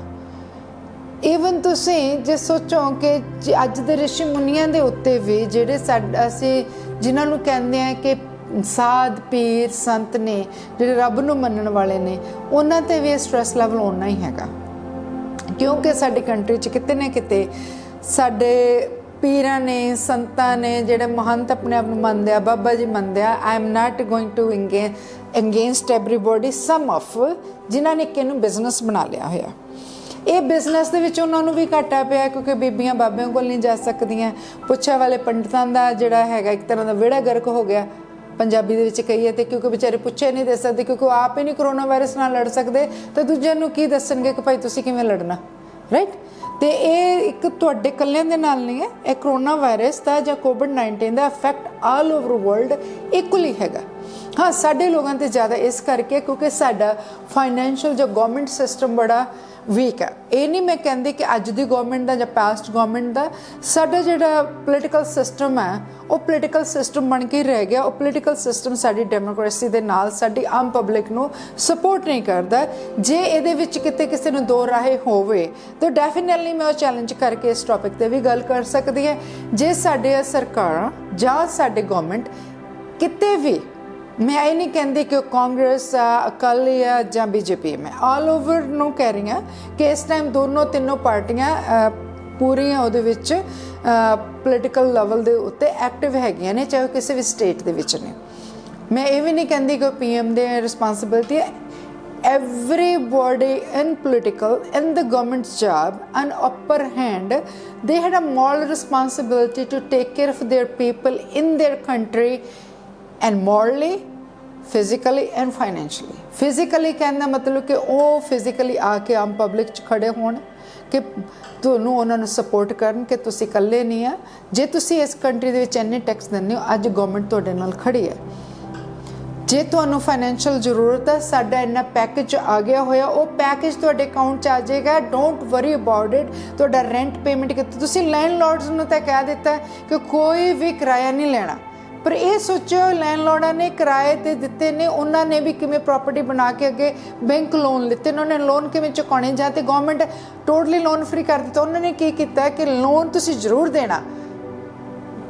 ਈਵਨ ਤੁਸੀਂ ਜੇ ਸੋਚੋ ਕਿ ਅੱਜ ਦੇ ਰਿਸ਼ੀ ਮੁਨੀਆਂ ਦੇ ਉੱਤੇ ਵੀ ਜਿਹੜੇ ਅਸੀਂ ਜਿਨ੍ਹਾਂ ਨੂੰ ਕਹਿੰਦੇ ਆ ਕਿ ਸਾਧ ਪੀਰ ਸੰਤ ਨੇ, ਜਿਹੜੇ ਰੱਬ ਨੂੰ ਮੰਨਣ ਵਾਲੇ ਨੇ, ਉਹਨਾਂ 'ਤੇ ਵੀ ਇਹ ਸਟ੍ਰੈਸ ਲੈਵਲ ਓਨਾ ਹੀ ਹੈਗਾ। ਕਿਉਂਕਿ ਸਾਡੀ ਕੰਟਰੀ 'ਚ ਕਿਤੇ ਨਾ ਕਿਤੇ ਸਾਡੇ ਪੀਰਾਂ ਨੇ, ਸੰਤਾਂ ਨੇ, ਜਿਹੜੇ ਮਹੰਤ ਆਪਣੇ ਆਪ ਨੂੰ ਮੰਨਦੇ ਆ, ਬਾਬਾ ਜੀ ਮੰਨਦੇ ਆ। I am not going to against everybody, some of ਜਿਨ੍ਹਾਂ ਨੇ ਕਿ ਇਹਨੂੰ ਬਿਜ਼ਨਸ ਬਣਾ ਲਿਆ ਹੋਇਆ। ਇਹ ਬਿਜ਼ਨਸ ਦੇ ਵਿੱਚ ਉਹਨਾਂ ਨੂੰ ਵੀ ਘਾਟਾ ਪਿਆ ਕਿਉਂਕਿ ਬੀਬੀਆਂ ਬਾਬਿਆਂ ਕੋਲ ਨਹੀਂ ਜਾ ਸਕਦੀਆਂ। ਪੁੱਛਿਆ ਵਾਲੇ ਪੰਡਤਾਂ ਦਾ ਜਿਹੜਾ ਹੈਗਾ ਇੱਕ ਤਰ੍ਹਾਂ ਦਾ ਵਿਹੜਾ ਗਰਕ ਹੋ ਗਿਆ, ਪੰਜਾਬੀ ਦੇ ਵਿੱਚ ਕਹੀਏ, ਤੇ ਕਿਉਂਕਿ ਵਿਚਾਰੇ ਪੁੱਛੇ ਨਹੀਂ ਦੇ ਸਕਦੇ, ਕਿਉਂਕਿ ਉਹ ਆਪ ਹੀ ਨਹੀਂ ਕਰੋਨਾ ਵਾਇਰਸ ਨਾਲ ਲੜ ਸਕਦੇ, ਤਾਂ ਦੂਜਿਆਂ ਨੂੰ ਕੀ ਦੱਸਣਗੇ ਕਿ ਭਾਈ ਤੁਸੀਂ ਕਿਵੇਂ ਲੜਨਾ, ਰਾਈਟ। ਤੇ ਇਹ ਇੱਕ ਤੁਹਾਡੇ ਇਕੱਲਿਆਂ ਦੇ ਨਾਲ ਨਹੀਂ ਹੈ, ਇਹ ਕਰੋਨਾ ਵਾਇਰਸ ਦਾ ਜਾਂ COVID-19 ਦਾ effect all over world equally ਹੈਗਾ। ਹਾਂ, ਸਾਡੇ ਲੋਕਾਂ 'ਤੇ ਜ਼ਿਆਦਾ ਇਸ ਕਰਕੇ ਕਿਉਂਕਿ ਸਾਡਾ ਫਾਈਨੈਂਸ਼ੀਅਲ ਜੋ ਗਵਰਨਮੈਂਟ ਸਿਸਟਮ ਬੜਾ ਵੀਕ ਹੈ। ਇਹ ਨਹੀਂ ਮੈਂ ਕਹਿੰਦੀ ਕਿ ਅੱਜ ਦੀ ਗਵਰਨਮੈਂਟ ਦਾ ਜਾਂ ਪਾਸਟ ਗਵਰਨਮੈਂਟ ਦਾ, ਸਾਡਾ ਜਿਹੜਾ ਪੋਲੀਟੀਕਲ ਸਿਸਟਮ ਹੈ ਉਹ ਪੋਲੀਟੀਕਲ ਸਿਸਟਮ ਬਣ ਕੇ ਰਹਿ ਗਿਆ। ਉਹ ਪੋਲੀਟੀਕਲ ਸਿਸਟਮ ਸਾਡੀ ਡੈਮੋਕ੍ਰੇਸੀ ਦੇ ਨਾਲ ਸਾਡੀ ਆਮ ਪਬਲਿਕ ਨੂੰ ਸਪੋਰਟ ਨਹੀਂ ਕਰਦਾ। ਜੇ ਇਹਦੇ ਵਿੱਚ ਕਿਤੇ ਕਿਸੇ ਨੂੰ ਦੋ ਰਾਹੇ ਹੋਵੇ ਤਾਂ ਡੈਫੀਨੇਟਲੀ ਮੈਂ ਉਹ ਚੈਲੰਜ ਕਰਕੇ ਇਸ ਟੌਪਿਕ 'ਤੇ ਵੀ ਗੱਲ ਕਰ ਸਕਦੀ ਹੈ। ਜੇ ਸਾਡੇ ਸਰਕਾਰਾਂ ਜਾਂ ਸਾਡੇ ਗਵਰਨਮੈਂਟ ਕਿਤੇ ਵੀ, ਮੈਂ ਇਹ ਨਹੀਂ ਕਹਿੰਦੀ ਕਿ ਕਾਂਗਰਸ ਅਕਾਲੀ ਆ ਜਾਂ BJP, ਮੈਂ ਆਲ ਓਵਰ ਨੂੰ ਕਹਿ ਰਹੀ ਹਾਂ ਕਿ ਇਸ ਟਾਈਮ ਤਿੰਨੋਂ ਪਾਰਟੀਆਂ ਪੂਰੀਆਂ ਉਹਦੇ ਵਿੱਚ ਪੋਲੀਟੀਕਲ ਲੈਵਲ ਦੇ ਉੱਤੇ ਐਕਟਿਵ ਹੈਗੀਆਂ ਨੇ, ਚਾਹੇ ਕਿਸੇ ਵੀ ਸਟੇਟ ਦੇ ਵਿੱਚ ਨੇ। ਮੈਂ ਇਹ ਵੀ ਨਹੀਂ ਕਹਿੰਦੀ ਕਿ PM ਦੇ ਰਿਸਪੋਂਸਿਬਿਲਿਟੀ ਹੈ। Everybody in political, in the government's job, an upper hand, they had a moral responsibility to take care of their people in their country, and morally, physically and financially. Physically ਕਹਿਣ ਦਾ ਮਤਲਬ ਕਿ ਉਹ physically ਆ ਕੇ ਆਮ public 'ਚ ਖੜੇ ਹੋਣ, ਕਿ ਤੁਹਾਨੂੰ ਉਹਨਾਂ ਨੂੰ ਸਪੋਰਟ ਕਰਨ ਕਿ ਤੁਸੀਂ ਇਕੱਲੇ ਨਹੀਂ ਆ। ਜੇ ਤੁਸੀਂ ਇਸ ਕੰਟਰੀ ਦੇ ਵਿੱਚ ਇੰਨੇ ਟੈਕਸ ਦਿੰਦੇ ਹੋ, ਅੱਜ ਗਵਰਨਮੈਂਟ ਤੁਹਾਡੇ ਨਾਲ ਖੜੀ ਹੈ। ਜੇ ਤੁਹਾਨੂੰ ਫਾਈਨੈਂਸ਼ੀਅਲ ਜ਼ਰੂਰਤ ਹੈ, ਸਾਡਾ ਇੰਨਾ ਪੈਕੇਜ ਆ ਗਿਆ ਹੋਇਆ, ਉਹ ਪੈਕੇਜ ਤੁਹਾਡੇ ਅਕਾਊਂਟ 'ਚ ਆ ਜਾਏਗਾ। Don't worry about it. ਤੁਹਾਡਾ ਰੈਂਟ ਪੇਮੈਂਟ ਕਿਤੇ, ਤੁਸੀਂ ਲੈਂਡਲੋਰਡਸ ਨੂੰ ਤਾਂ ਕਹਿ ਦਿੱਤਾ ਕਿ ਕੋਈ ਵੀ ਕਿਰਾਇਆ ਨਹੀਂ ਲੈਣਾ, ਪਰ ਇਹ ਸੋਚੋ ਲੈਂਡਲੋਰਡਾਂ ਨੇ ਕਿਰਾਏ 'ਤੇ ਦਿੱਤੇ ਨੇ, ਉਹਨਾਂ ਨੇ ਵੀ ਕਿਵੇਂ ਪ੍ਰਾਪਰਟੀ ਬਣਾ ਕੇ ਅੱਗੇ ਬੈਂਕ ਲੋਨ ਲਿੱਤੇ ਨੇ, ਉਹਨਾਂ ਨੇ ਲੋਨ ਕਿਵੇਂ ਚੁਕਾਉਣੇ, ਜਾਂ ਤਾਂ ਗਵਰਨਮੈਂਟ ਟੋਟਲੀ ਲੋਨ ਫ੍ਰੀ ਕਰ ਦਿੱਤਾ। ਉਹਨਾਂ ਨੇ ਕੀ ਕੀਤਾ ਕਿ ਲੋਨ ਤੁਸੀਂ ਜ਼ਰੂਰ ਦੇਣਾ,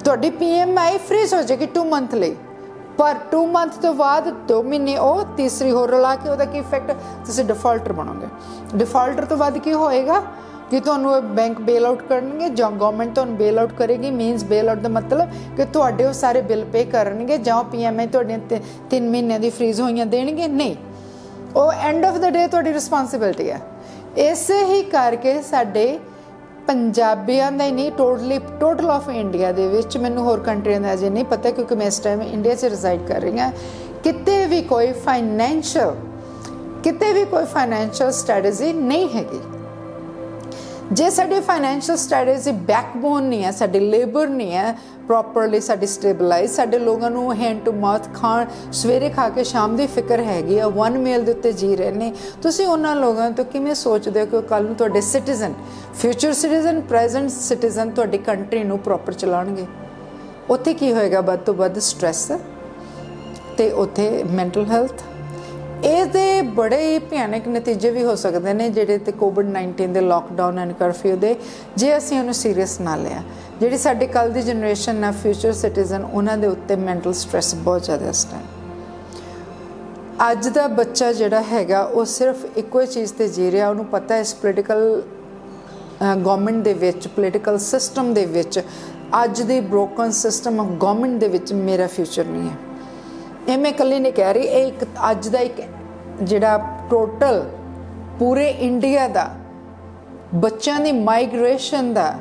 ਤੁਹਾਡੀ PMI ਫ੍ਰੀਜ਼ ਹੋ ਜਾਏਗੀ 2 ਮੰਥ ਲਈ, ਪਰ 2 ਮੰਥ ਤੋਂ ਬਾਅਦ 2 ਮਹੀਨੇ ਉਹ ਤੀਸਰੀ ਹੋਰ ਰਲਾ ਕੇ ਉਹਦਾ ਕੀ ਇਫੈਕਟ, ਤੁਸੀਂ ਡਿਫਾਲਟਰ ਬਣੋਗੇ। ਡਿਫਾਲਟਰ ਤੋਂ ਬਾਅਦ ਕੀ ਹੋਏਗਾ ਕਿ ਤੁਹਾਨੂੰ ਬੈਂਕ ਬੇਲ ਆਊਟ ਕਰਨਗੇ ਜਾਂ ਗਵਰਨਮੈਂਟ ਤੁਹਾਨੂੰ ਬੇਲ ਆਊਟ ਕਰੇਗੀ। ਮੀਨਸ ਬੇਲ ਆਊਟ ਦਾ ਮਤਲਬ ਕਿ ਤੁਹਾਡੇ ਉਹ ਸਾਰੇ ਬਿੱਲ ਪੇ ਕਰਨਗੇ, ਜਾਂ PMI ਤੁਹਾਡੀਆਂ 3 ਮਹੀਨਿਆਂ ਦੀ ਫ੍ਰੀਜ਼ ਹੋਈਆਂ ਦੇਣਗੇ ਨਹੀਂ, ਉਹ ਐਂਡ ਆਫ ਦਾ ਡੇ ਤੁਹਾਡੀ ਰਿਸਪੋਂਸਿਬਿਲਿਟੀ ਹੈ। ਇਸੇ ਹੀ ਕਰਕੇ ਸਾਡੇ ਪੰਜਾਬੀਆਂ ਦਾ ਹੀ ਨਹੀਂ, ਟੋਟਲ ਆਫ ਇੰਡੀਆ ਦੇ ਵਿੱਚ, ਮੈਨੂੰ ਹੋਰ ਕੰਟਰੀਆਂ ਦਾ ਅਜੇ ਨਹੀਂ ਪਤਾ ਕਿਉਂਕਿ ਮੈਂ ਇਸ ਟਾਈਮ ਇੰਡੀਆ 'ਚ ਰਿਜ਼ਾਈਡ ਕਰ ਰਹੀ ਹਾਂ, ਕਿਤੇ ਵੀ ਕੋਈ ਫਾਈਨੈਂਸ਼ੀਅਲ ਸਟ੍ਰੈਟਜੀ ਨਹੀਂ ਹੈਗੀ। ਜੇ ਸਾਡੀ ਫਾਈਨੈਂਸ਼ੀਅਲ ਸਟ੍ਰੈਟਜੀ ਬੈਕਬੋਨ ਨਹੀਂ ਹੈ, ਸਾਡੀ ਲੇਬਰ ਨਹੀਂ ਹੈ ਪ੍ਰੋਪਰਲੀ ਸਾਡੀ ਸਟੇਬਲਾਈਜ਼, ਸਾਡੇ ਲੋਕਾਂ ਨੂੰ ਹੈਂਡ ਟੂ ਮਾਊਥ ਖਾਣ, ਸਵੇਰੇ ਖਾ ਕੇ ਸ਼ਾਮ ਦੀ ਫਿਕਰ ਹੈਗੀ ਆ, 1 ਮੀਲ ਦੇ ਉੱਤੇ ਜੀ ਰਹੇ ਨੇ, ਤੁਸੀਂ ਉਹਨਾਂ ਲੋਕਾਂ ਤੋਂ ਕਿਵੇਂ ਸੋਚਦੇ ਹੋ ਕਿ ਕੱਲ੍ਹ ਨੂੰ ਤੁਹਾਡੇ citizen, future citizen, present citizen ਤੁਹਾਡੀ ਕੰਟਰੀ ਨੂੰ ਪ੍ਰੋਪਰ ਚਲਾਉਣਗੇ? ਉੱਥੇ ਕੀ ਹੋਏਗਾ? ਵੱਧ ਤੋਂ ਵੱਧ ਸਟ੍ਰੈਸ ਅਤੇ ਉੱਥੇ ਮੈਂਟਲ ਹੈਲਥ। ਇਹਦੇ ਬੜੇ ਹੀ ਭਿਆਨਕ ਨਤੀਜੇ ਵੀ ਹੋ ਸਕਦੇ ਨੇ ਜਿਹੜੇ ਤੇ COVID-19 ਦੇ ਲੋਕਡਾਊਨ ਐਂਡ ਕਰਫਿਊ ਦੇ, ਜੇ ਅਸੀਂ ਉਹਨੂੰ ਸੀਰੀਅਸ ਨਾ ਲਿਆ। ਜਿਹੜੀ ਸਾਡੀ ਕੱਲ੍ਹ ਦੀ ਜਨਰੇਸ਼ਨ ਆ, ਫਿਊਚਰ ਸਿਟੀਜ਼ਨ, ਉਹਨਾਂ ਦੇ ਉੱਤੇ ਮੈਂਟਲ ਸਟ੍ਰੈਸ ਬਹੁਤ ਜ਼ਿਆਦਾ ਇਸ ਟਾਈਮ। ਅੱਜ ਦਾ ਬੱਚਾ ਜਿਹੜਾ ਹੈਗਾ ਉਹ ਸਿਰਫ ਇੱਕੋ ਹੀ ਚੀਜ਼ 'ਤੇ ਜੀ ਰਿਹਾ, ਉਹਨੂੰ ਪਤਾ ਇਸ ਪੋਲੀਟੀਕਲ ਗਵਰਨਮੈਂਟ ਦੇ ਵਿੱਚ, ਪੋਲੀਟੀਕਲ ਸਿਸਟਮ ਦੇ ਵਿੱਚ, ਅੱਜ ਦੀ ਬ੍ਰੋਕਨ ਸਿਸਟਮ ਆਫ ਗਵਰਨਮੈਂਟ ਦੇ ਵਿੱਚ ਮੇਰਾ ਫਿਊਚਰ ਨਹੀਂ ਹੈ। ਇਹ ਮੈਂ ਇਕੱਲੀ ਨਹੀਂ ਕਹਿ ਰਹੀ, ਇਹ ਇੱਕ ਅੱਜ ਦਾ ਇੱਕ ਜਿਹੜਾ ਟੋਟਲ ਪੂਰੇ ਇੰਡੀਆ ਦਾ ਬੱਚਿਆਂ ਦੀ ਮਾਈਗ੍ਰੇਸ਼ਨ ਦਾ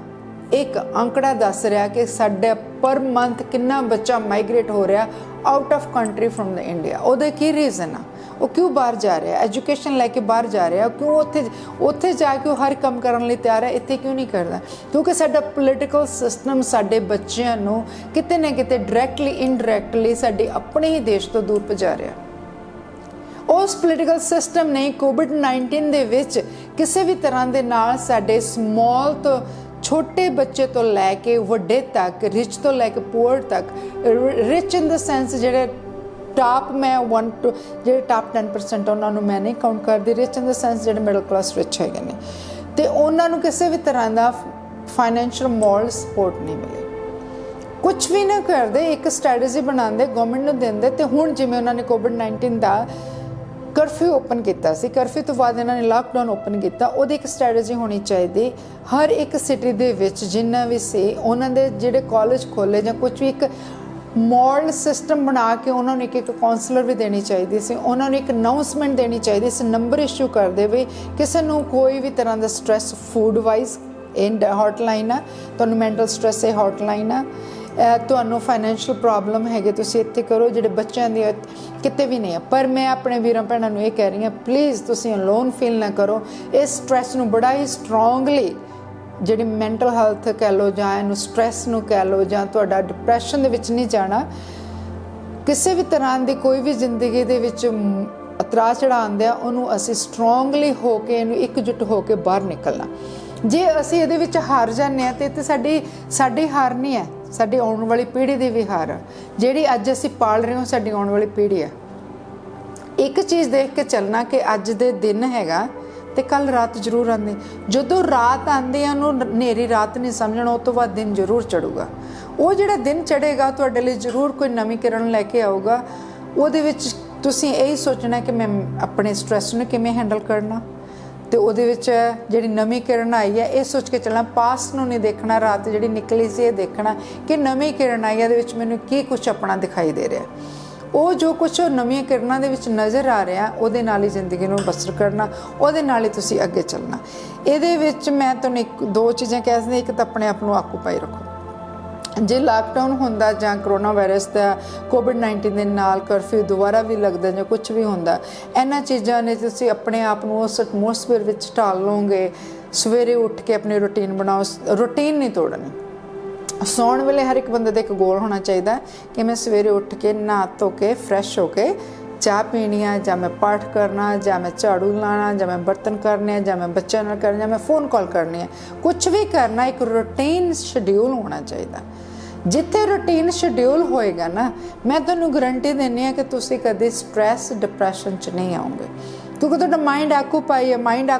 एक आंकड़ा दस रहा कि साडे पर मंथ कितना बच्चा माइग्रेट हो रहा out of country from the India. ਉਹਦੇ ਕੀ ਰੀਜ਼ਨ ਆ? ਉਹ ਕਿਉਂ ਬਾਹਰ ਜਾ ਰਿਹਾ? ਐਜੂਕੇਸ਼ਨ ਲੈ ਕੇ ਬਾਹਰ ਜਾ ਰਿਹਾ ਕਿਉਂ? ਉੱਥੇ ਜਾ ਕੇ ਉਹ ਹਰ ਕੰਮ ਕਰਨ ਲਈ ਤਿਆਰ ਹੈ, ਇੱਥੇ ਕਿਉਂ ਨਹੀਂ ਕਰਦਾ? ਕਿਉਂਕਿ ਸਾਡਾ ਪੋਲੀਟੀਕਲ ਸਿਸਟਮ ਸਾਡੇ ਬੱਚਿਆਂ ਨੂੰ ਕਿਤੇ ਨਾ ਕਿਤੇ ਡਾਇਰੈਕਟਲੀ ਇਨਡਾਇਰੈਕਟਲੀ ਸਾਡੇ ਆਪਣੇ ਹੀ ਦੇਸ਼ ਤੋਂ ਦੂਰ ਭਜਾ ਰਿਹਾ। ਉਸ ਪੋਲੀਟੀਕਲ ਸਿਸਟਮ ਨੇ ਕੋਵਿਡ-19 ਦੇ ਵਿੱਚ ਕਿਸੇ ਵੀ ਤਰ੍ਹਾਂ ਦੇ ਨਾਲ ਸਾਡੇ ਸਮਾਲ ਤੋਂ ਛੋਟੇ ਬੱਚੇ ਤੋਂ ਲੈ ਕੇ ਵੱਡੇ ਤੱਕ, ਰਿਚ ਤੋਂ ਲੈ ਕੇ ਪੂਅਰ ਤੱਕ, ਰਿਚ ਇਨ ਦ ਸੈਂਸ ਜਿਹੜੇ ਟਾਪ ਮੈਂ ਜਿਹੜੇ ਟਾਪ 10% ਉਹਨਾਂ ਨੂੰ ਮੈਂ ਨਹੀਂ ਕਾਊਂਟ ਕਰਦੀ, ਰਿਚ ਇਨ ਦ ਸੈਂਸ ਜਿਹੜੇ ਮਿਡਲ ਕਲਾਸ ਰਿਚ ਹੈਗੇ ਨੇ, ਅਤੇ ਉਹਨਾਂ ਨੂੰ ਕਿਸੇ ਵੀ ਤਰ੍ਹਾਂ ਦਾ ਫਾਈਨੈਂਸ਼ੀਅਲ ਮੋਰਲ ਸਪੋਰਟ ਨਹੀਂ ਮਿਲੇ। ਕੁਛ ਵੀ ਨਾ ਕਰਦੇ, ਇੱਕ ਸਟ੍ਰੈਟਜੀ ਬਣਾਉਂਦੇ, ਗੌਰਮੈਂਟ ਨੂੰ ਦਿੰਦੇ। ਅਤੇ ਹੁਣ ਜਿਵੇਂ ਉਹਨਾਂ ਨੇ ਕੋਵਿਡ-19 ਦਾ ਕਰਫਿਊ ਓਪਨ ਕੀਤਾ ਸੀ, ਕਰਫਿਊ ਤੋਂ ਬਾਅਦ ਇਹਨਾਂ ਨੇ ਲਾਕਡਾਊਨ ਓਪਨ ਕੀਤਾ। ਉਹਦੀ ਇੱਕ ਸਟ੍ਰੈਟਜੀ ਹੋਣੀ ਚਾਹੀਦੀ ਹਰ ਇੱਕ ਸਿਟੀ ਦੇ ਵਿੱਚ, ਜਿੰਨਾ ਵੀ ਸੀ ਉਹਨਾਂ ਦੇ ਜਿਹੜੇ ਕਾਲਜ ਖੋਲ੍ਹੇ ਜਾਂ ਕੁਛ ਵੀ, ਇੱਕ ਮੋਰਲ ਸਿਸਟਮ ਬਣਾ ਕੇ ਉਹਨਾਂ ਨੂੰ ਇੱਕ ਕਾਉਂਸਲਰ ਵੀ ਦੇਣੀ ਚਾਹੀਦੀ ਸੀ। ਉਹਨਾਂ ਨੂੰ ਇੱਕ ਅਨਾਊਂਸਮੈਂਟ ਦੇਣੀ ਚਾਹੀਦੀ ਸੀ, ਨੰਬਰ ਇਸ਼ੂ ਕਰਦੇ ਵੀ ਕਿਸੇ ਨੂੰ ਕੋਈ ਵੀ ਤਰ੍ਹਾਂ ਦਾ ਸਟ੍ਰੈਸ ਫੂਡ ਵਾਈਜ਼ ਇਹ ਹੌਟਲਾਈਨ ਆ, ਤੁਹਾਨੂੰ ਮੈਂਟਲ ਸਟ੍ਰੈਸ ਇਹ ਹੌਟਲਾਈਨ ਆ, ਤੁਹਾਨੂੰ ਫਾਈਨੈਂਸ਼ੀਅਲ ਪ੍ਰੋਬਲਮ ਹੈਗੇ ਤੁਸੀਂ ਇੱਥੇ ਕਰੋ, ਜਿਹੜੇ ਬੱਚਿਆਂ ਦੀ ਕਿਤੇ ਵੀ ਨਹੀਂ ਆ। ਪਰ ਮੈਂ ਆਪਣੇ ਵੀਰਾਂ ਭੈਣਾਂ ਨੂੰ ਇਹ ਕਹਿ ਰਹੀ ਹਾਂ, ਪਲੀਜ਼ ਤੁਸੀਂ ਅਲੋਨ ਫੀਲ ਨਾ ਕਰੋ। ਇਸ ਸਟ੍ਰੈਸ ਨੂੰ ਬੜਾ ਹੀ ਸਟਰੋਂਗਲੀ, ਜਿਹੜੀ ਮੈਂਟਲ ਹੈਲਥ ਕਹਿ ਲਓ ਜਾਂ ਇਹਨੂੰ ਸਟ੍ਰੈਸ ਨੂੰ ਕਹਿ ਲਓ, ਜਾਂ ਤੁਹਾਡਾ ਡਿਪਰੈਸ਼ਨ ਦੇ ਵਿੱਚ ਨਹੀਂ ਜਾਣਾ। ਕਿਸੇ ਵੀ ਤਰ੍ਹਾਂ ਦੀ ਕੋਈ ਵੀ ਜ਼ਿੰਦਗੀ ਦੇ ਵਿੱਚ ਉਤਰਾਅ ਚੜ੍ਹਾਅ ਆਉਂਦੇ ਆ, ਉਹਨੂੰ ਅਸੀਂ ਸਟਰੋਂਗਲੀ ਹੋ ਕੇ, ਇਹਨੂੰ ਇਕਜੁੱਟ ਹੋ ਕੇ ਬਾਹਰ ਨਿਕਲਣਾ। ਜੇ ਅਸੀਂ ਇਹਦੇ ਵਿੱਚ ਹਾਰ ਜਾਂਦੇ ਹਾਂ ਤਾਂ ਸਾਡੀ ਹਾਰ ਨਹੀਂ ਹੈ, ਸਾਡੀ ਆਉਣ ਵਾਲੀ ਪੀੜ੍ਹੀ ਦੀ ਵੀ ਹਾਰ ਆ। ਜਿਹੜੀ ਅੱਜ ਅਸੀਂ ਪਾਲ ਰਹੇ ਹਾਂ ਸਾਡੀ ਆਉਣ ਵਾਲੀ ਪੀੜ੍ਹੀ ਆ। ਇੱਕ ਚੀਜ਼ ਦੇਖ ਕੇ ਚੱਲਣਾ ਕਿ ਅੱਜ ਦੇ ਦਿਨ ਹੈਗਾ ਅਤੇ ਕੱਲ੍ਹ ਰਾਤ ਜ਼ਰੂਰ ਆਉਂਦੀ। ਜਦੋਂ ਰਾਤ ਆਉਂਦੀ ਆ ਉਹਨੂੰ ਹਨੇਰੀ ਰਾਤ ਨਹੀਂ ਸਮਝਣਾ, ਉਹ ਤੋਂ ਬਾਅਦ ਦਿਨ ਜ਼ਰੂਰ ਚੜ੍ਹੂਗਾ। ਉਹ ਜਿਹੜਾ ਦਿਨ ਚੜ੍ਹੇਗਾ ਤੁਹਾਡੇ ਲਈ ਜ਼ਰੂਰ ਕੋਈ ਨਵੀਂ ਕਿਰਨ ਲੈ ਕੇ ਆਊਗਾ। ਉਹਦੇ ਵਿੱਚ ਤੁਸੀਂ ਇਹੀ ਸੋਚਣਾ ਕਿ ਮੈਂ ਆਪਣੇ ਸਟ੍ਰੈਸ ਨੂੰ ਕਿਵੇਂ ਹੈਂਡਲ ਕਰਨਾ, ਅਤੇ ਉਹਦੇ ਵਿੱਚ ਜਿਹੜੀ ਨਵੀਂ ਕਿਰਨ ਆਈ ਹੈ ਇਹ ਸੋਚ ਕੇ ਚੱਲਣਾ। ਪਾਸਟ ਨੂੰ ਨਹੀਂ ਦੇਖਣਾ, ਰਾਤ ਜਿਹੜੀ ਨਿਕਲੀ ਸੀ ਇਹ ਦੇਖਣਾ ਕਿ ਨਵੀਂ ਕਿਰਨ ਆਈ ਹੈ, ਇਹਦੇ ਵਿੱਚ ਮੈਨੂੰ ਕੀ ਕੁਛ ਆਪਣਾ ਦਿਖਾਈ ਦੇ ਰਿਹਾ। ਉਹ ਜੋ ਕੁਛ ਨਵੀਆਂ ਕਿਰਨਾਂ ਦੇ ਵਿੱਚ ਨਜ਼ਰ ਆ ਰਿਹਾ, ਉਹਦੇ ਨਾਲ ਹੀ ਜ਼ਿੰਦਗੀ ਨੂੰ ਬਸਰ ਕਰਨਾ, ਉਹਦੇ ਨਾਲ ਹੀ ਤੁਸੀਂ ਅੱਗੇ ਚੱਲਣਾ। ਇਹਦੇ ਵਿੱਚ ਮੈਂ ਤੁਹਾਨੂੰ ਦੋ ਚੀਜ਼ਾਂ ਕਹਿ ਸਕਦੀ। ਇੱਕ ਤਾਂ ਆਪਣੇ ਆਪ ਨੂੰ ਆਕੂਪਾਈ ਰੱਖੋ। ਜੇ ਲਾਕਡਾਊਨ ਹੁੰਦਾ ਜਾਂ ਕਰੋਨਾ ਵਾਇਰਸ ਦਾ ਕੋਵਿਡ-19 ਦੇ ਨਾਲ ਕਰਫਿਊ ਦੁਬਾਰਾ ਵੀ ਲੱਗਦਾ ਜਾਂ ਕੁਛ ਵੀ ਹੁੰਦਾ, ਇਹਨਾਂ ਚੀਜ਼ਾਂ ਨੇ ਤੁਸੀਂ ਆਪਣੇ ਆਪ ਨੂੰ ਉਸ ਐਟਮੋਸਫੇਅਰ ਵਿੱਚ ਢਾਲ ਲਓਗੇ। ਸਵੇਰੇ ਉੱਠ ਕੇ ਆਪਣੀ ਰੂਟੀਨ ਬਣਾਓ, ਰੂਟੀਨ ਨਹੀਂ ਤੋੜਨੀ। ਸੌਣ ਵੇਲੇ ਹਰ ਇੱਕ ਬੰਦੇ ਦਾ ਇੱਕ ਗੋਲ ਹੋਣਾ ਚਾਹੀਦਾ ਕਿ ਮੈਂ ਸਵੇਰੇ ਉੱਠ ਕੇ ਨਹਾ ਧੋ ਕੇ ਫਰੈਸ਼ ਹੋ ਕੇ ਚਾਹ ਪੀਣੀ ਆ, ਜਾਂ ਮੈਂ ਪਾਠ ਕਰਨਾ, ਜਾਂ ਮੈਂ ਝਾੜੂ ਲਾਉਣਾ, ਜਾਂ ਮੈਂ ਬਰਤਨ ਕਰਨੇ, ਜਾਂ ਮੈਂ ਬੱਚਿਆਂ ਨਾਲ ਕਰਨਾ, ਜਾਂ ਮੈਂ ਫੋਨ ਕਾਲ ਕਰਨੀ ਹੈ। ਕੁਛ ਵੀ ਕਰਨਾ, ਇੱਕ ਰੂਟੀਨ ਸ਼ਡਿਊਲ ਹੋਣਾ ਚਾਹੀਦਾ। ਜਿੱਥੇ ਰੂਟੀਨ ਸ਼ਡਿਊਲ ਹੋਏਗਾ ਨਾ, ਮੈਂ ਤੁਹਾਨੂੰ ਗਰੰਟੀ ਦਿੰਦੀ ਹਾਂ ਕਿ ਤੁਸੀਂ ਕਦੇ ਸਟ੍ਰੈਸ ਡਿਪਰੈਸ਼ਨ 'ਚ ਨਹੀਂ ਆਓਗੇ, ਕਿਉਂਕਿ ਤੁਹਾਡਾ ਮਾਈਂਡ ਆਕੂਪਾਈ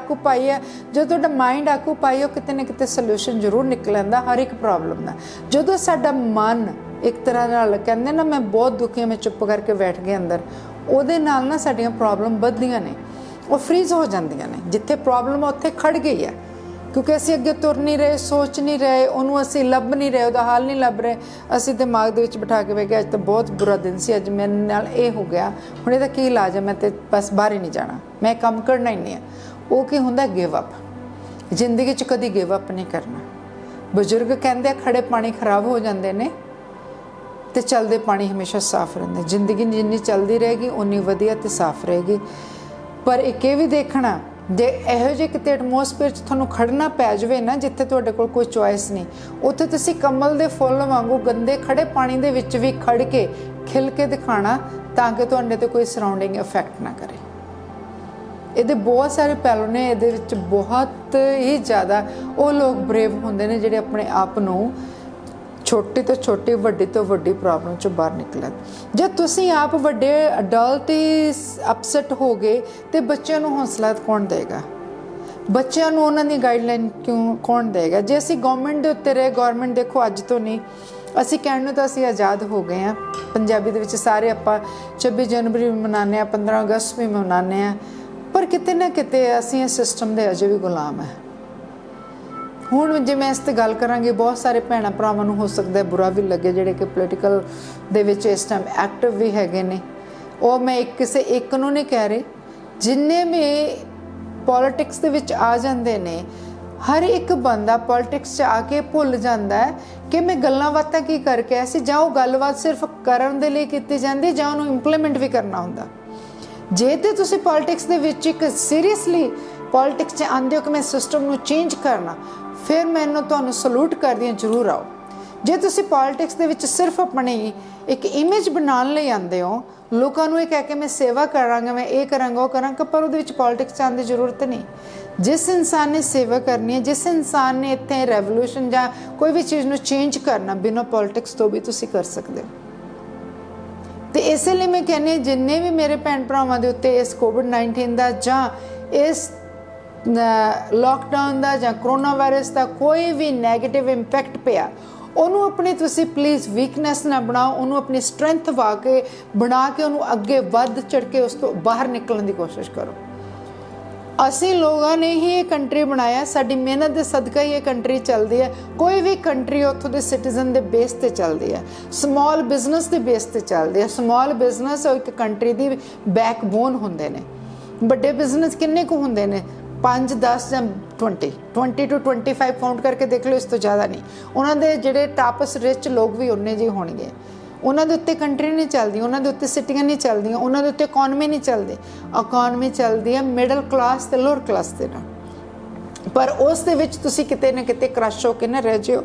ਹੈ। ਜਦੋਂ ਤੁਹਾਡਾ ਮਾਈਂਡ ਆਕੂਪਾਈ ਹੋ, ਕਿਤੇ ਨਾ ਕਿਤੇ ਸੋਲਿਊਸ਼ਨ ਜ਼ਰੂਰ ਨਿਕਲ ਆਉਂਦਾ ਹਰ ਇੱਕ ਪ੍ਰੋਬਲਮ ਦਾ। ਜਦੋਂ ਸਾਡਾ ਮਨ ਇੱਕ ਤਰ੍ਹਾਂ ਨਾਲ ਕਹਿੰਦੇ ਨਾ ਮੈਂ ਬਹੁਤ ਦੁਖੀ ਹਾਂ, ਮੈਂ ਚੁੱਪ ਕਰਕੇ ਬੈਠ ਗਿਆ ਅੰਦਰ, ਉਹਦੇ ਨਾਲ ਨਾ ਸਾਡੀਆਂ ਪ੍ਰੋਬਲਮ ਵੱਧਦੀਆਂ ਨੇ, ਉਹ ਫਰੀਜ਼ ਹੋ ਜਾਂਦੀਆਂ ਨੇ। ਜਿੱਥੇ ਪ੍ਰੋਬਲਮ ਆ ਉੱਥੇ ਖੜ ਗਈ ਹੈ, ਕਿਉਂਕਿ ਅਸੀਂ ਅੱਗੇ ਤੁਰ ਨਹੀਂ ਰਹੇ, ਸੋਚ ਨਹੀਂ ਰਹੇ, ਉਹਨੂੰ ਅਸੀਂ ਲੱਭ ਨਹੀਂ ਰਹੇ, ਉਹਦਾ ਹੱਲ ਨਹੀਂ ਲੱਭ ਰਹੇ। ਅਸੀਂ ਦਿਮਾਗ ਦੇ ਵਿੱਚ ਬਿਠਾ ਕੇ ਬਹਿ ਗਏ ਅੱਜ ਤਾਂ ਬਹੁਤ ਬੁਰਾ ਦਿਨ ਸੀ, ਅੱਜ ਮੇਰੇ ਨਾਲ ਇਹ ਹੋ ਗਿਆ, ਹੁਣ ਇਹਦਾ ਕੀ ਇਲਾਜ ਹੈ, ਮੈਂ ਤਾਂ ਬਸ ਬਾਹਰ ਹੀ ਨਹੀਂ ਜਾਣਾ, ਮੈਂ ਕੰਮ ਕਰਨਾ ਹੀ ਨਹੀਂ ਹੈ। ਉਹ ਕੀ ਹੁੰਦਾ? Give up. ਜ਼ਿੰਦਗੀ 'ਚ ਕਦੀ ਗਿਵ ਅਪ ਨਹੀਂ ਕਰਨਾ। ਬਜ਼ੁਰਗ ਕਹਿੰਦੇ ਖੜੇ ਪਾਣੀ ਖਰਾਬ ਹੋ ਜਾਂਦੇ ਨੇ ਅਤੇ ਚੱਲਦੇ ਪਾਣੀ ਹਮੇਸ਼ਾ ਸਾਫ਼ ਰਹਿੰਦੇ। ਜ਼ਿੰਦਗੀ ਜਿੰਨੀ ਚੱਲਦੀ ਰਹੇਗੀ ਉਨੀ ਵਧੀਆ ਅਤੇ ਸਾਫ਼ ਰਹੇਗੀ। ਪਰ ਇੱਕ ਇਹ ਵੀ ਦੇਖਣਾ, ਜੇ ਇਹੋ ਜਿਹੇ ਕਿਤੇ ਐਟਮੋਸਫੇਅਰ 'ਚ ਤੁਹਾਨੂੰ ਖੜਨਾ ਪੈ ਜਾਵੇ ਨਾ, ਜਿੱਥੇ ਤੁਹਾਡੇ ਕੋਲ ਕੋਈ ਚੋਇਸ ਨਹੀਂ, ਉੱਥੇ ਤੁਸੀਂ ਕਮਲ ਦੇ ਫੁੱਲ ਵਾਂਗੂ ਗੰਦੇ ਖੜੇ ਪਾਣੀ ਦੇ ਵਿੱਚ ਵੀ ਖੜ ਕੇ ਖਿਲ ਕੇ ਦਿਖਾਣਾ, ਤਾਂ ਕਿ ਤੁਹਾਡੇ 'ਤੇ ਕੋਈ ਸਰਾਊਂਡਿੰਗ ਇਫੈਕਟ ਨਾ ਕਰੇ। ਇਹਦੇ ਬਹੁਤ ਸਾਰੇ ਪਹਿਲੂ ਨੇ। ਇਹਦੇ ਵਿੱਚ ਬਹੁਤ ਹੀ ਜ਼ਿਆਦਾ ਉਹ ਲੋਕ ਬਰੇਵ ਹੁੰਦੇ ਨੇ ਜਿਹੜੇ ਆਪਣੇ ਆਪ ਨੂੰ ਛੋਟੀ ਤੋਂ ਛੋਟੀ, ਵੱਡੀ ਤੋਂ ਵੱਡੀ ਪ੍ਰੋਬਲਮ 'ਚੋਂ ਬਾਹਰ ਨਿਕਲਣ। ਜੇ ਤੁਸੀਂ ਆਪ ਵੱਡੇ ਅਡਲਟ ਹੀ ਅਪਸੈਟ ਹੋ ਗਏ ਅਤੇ ਬੱਚਿਆਂ ਨੂੰ ਹੌਸਲਾ ਕੌਣ ਦੇਗਾ? ਬੱਚਿਆਂ ਨੂੰ ਉਹਨਾਂ ਦੀ ਗਾਈਡਲਾਈਨ ਕੌਣ ਦੇਗਾ? ਜੇ ਅਸੀਂ ਗੌਰਮੈਂਟ ਦੇ ਉੱਤੇ ਰਹੇ, ਗੌਰਮੈਂਟ ਦੇਖੋ ਅੱਜ ਤੋਂ ਨਹੀਂ, ਅਸੀਂ ਕਹਿਣ ਨੂੰ ਤਾਂ ਅਸੀਂ ਆਜ਼ਾਦ ਹੋ ਗਏ ਹਾਂ। ਪੰਜਾਬੀ ਦੇ ਵਿੱਚ ਸਾਰੇ ਆਪਾਂ 26 ਜਨਵਰੀ ਵੀ ਮਨਾਉਂਦੇ ਹਾਂ, 15 ਅਗਸਤ ਵੀ ਮਨਾਉਂਦੇ ਹਾਂ, ਪਰ ਕਿਤੇ ਨਾ ਕਿਤੇ ਅਸੀਂ ਇਸ ਸਿਸਟਮ ਦੇ ਅਜੇ ਵੀ ਗੁਲਾਮ ਹੈ। ਹੁਣ ਜੇ ਮੈਂ ਇਸ 'ਤੇ ਗੱਲ ਕਰਾਂਗੀ, ਬਹੁਤ ਸਾਰੇ ਭੈਣਾਂ ਭਰਾਵਾਂ ਨੂੰ ਹੋ ਸਕਦਾ ਬੁਰਾ ਵੀ ਲੱਗੇ, ਜਿਹੜੇ ਕਿ ਪੋਲੀਟੀਕਲ ਦੇ ਵਿੱਚ ਇਸ ਟਾਈਮ ਐਕਟਿਵ ਵੀ ਹੈਗੇ ਨੇ। ਉਹ ਮੈਂ ਕਿਸੇ ਇੱਕ ਨੂੰ ਨਹੀਂ ਕਹਿ ਰਹੀ, ਜਿੰਨੇ ਵੀ ਪੋਲੀਟਿਕਸ ਦੇ ਵਿੱਚ ਆ ਜਾਂਦੇ ਨੇ, हर एक बंदा पॉलिटिक्स च आके भुल जाता है कि मैं गल्लां बातां की करके आया सी, जां ओह गलबात सिर्फ करन दे लई कीती जांदी, जां ओहनूं इंप्लीमेंट भी करना हुंदा। जे ते तुसीं पॉलिटिक्स दे विच एक सीरीयसली पॉलिटिक्स च आंदे हो कि मैं सिस्टम नूं चेंज करना, फिर मैनूं तुहानूं सलूट करदी हां, जरूर आओ। जे तुसीं पॉलिटिक्स दे विच सिर्फ अपनी एक इमेज बनाने लई आंदे हो, लोकां नूं ये कह के मैं सेवा करांगा, मैं ये करांगा वो करांगा, पर उहदे विच पॉलिटिक्स आउण दी जरूरत नहीं। जिस इंसान ने सेवा करनी है, जिस इंसान ने इत्थे रेवोल्यूशन जां कोई भी चीज़ नूं चेंज करना, बिना पॉलिटिक्स तो भी तुसीं कर सकदे हो। तो इस लिए मैं कहनी जिन्ने भी मेरे भैन भरावां दे उत्ते इस कोविड-19 दा जां इस लॉकडाउन दा जां कोरोना वायरस दा कोई भी नैगेटिव इंपैक्ट पिया, ਉਹਨੂੰ अपनी तुसी प्लीज़ वीकनेस ना बनाओ, ਉਹਨੂੰ अपनी स्ट्रेंथ बना के ਉਹਨੂੰ ਅੱਗੇ ਵੱਧ ਚੜ ਕੇ ਉਸ ਤੋਂ ਬਾਹਰ ਨਿਕਲਣ ਦੀ ਕੋਸ਼ਿਸ਼ ਕਰੋ। ਅਸੀਂ ਲੋਕਾਂ ਨੇ ਹੀ ਇਹ ਕੰਟਰੀ ਬਣਾਇਆ, ਸਾਡੀ ਮਿਹਨਤ ਦੇ ਸਦਕਾ ਹੀ ਇਹ ਕੰਟਰੀ ਚੱਲਦੀ ਹੈ। ਕੋਈ ਵੀ ਕੰਟਰੀ ਉੱਥੋਂ ਦੇ ਸਿਟੀਜ਼ਨ ਦੇ ਬੇਸ ਤੇ ਚੱਲਦੀ ਹੈ, ਸਮਾਲ ਬਿਜ਼ਨਸ ਦੇ ਬੇਸ ਤੇ ਚੱਲਦੀ ਹੈ। ਸਮਾਲ ਬਿਜ਼ਨਸ ਇੱਕ ਕੰਟਰੀ ਦੀ ਬੈਕਬੋਨ ਹੁੰਦੇ ਨੇ। ਵੱਡੇ ਬਿਜ਼ਨਸ ਕਿੰਨੇ ਕੁ ਹੁੰਦੇ ਨੇ? 5, 10 ਜਾਂ 20 to 25 काउंट करके देख लो, इस तो ज़्यादा नहीं। उन्होंने जोड़े टापस रिच लोग भी उन्ने जी होणगे। उन्होंने उत्ते कंट्री नहीं चलती, उन्होंने उत्ते सिटियां नहीं चलदियां, उन्होंने उत्ते इकॉनमी नहीं चलती। इकॉनमी चलती है मिडल क्लास ते लोअर क्लास के नाल, पर उस दे विच तुसी किते ना किते क्रश हो के ना रह जाओ।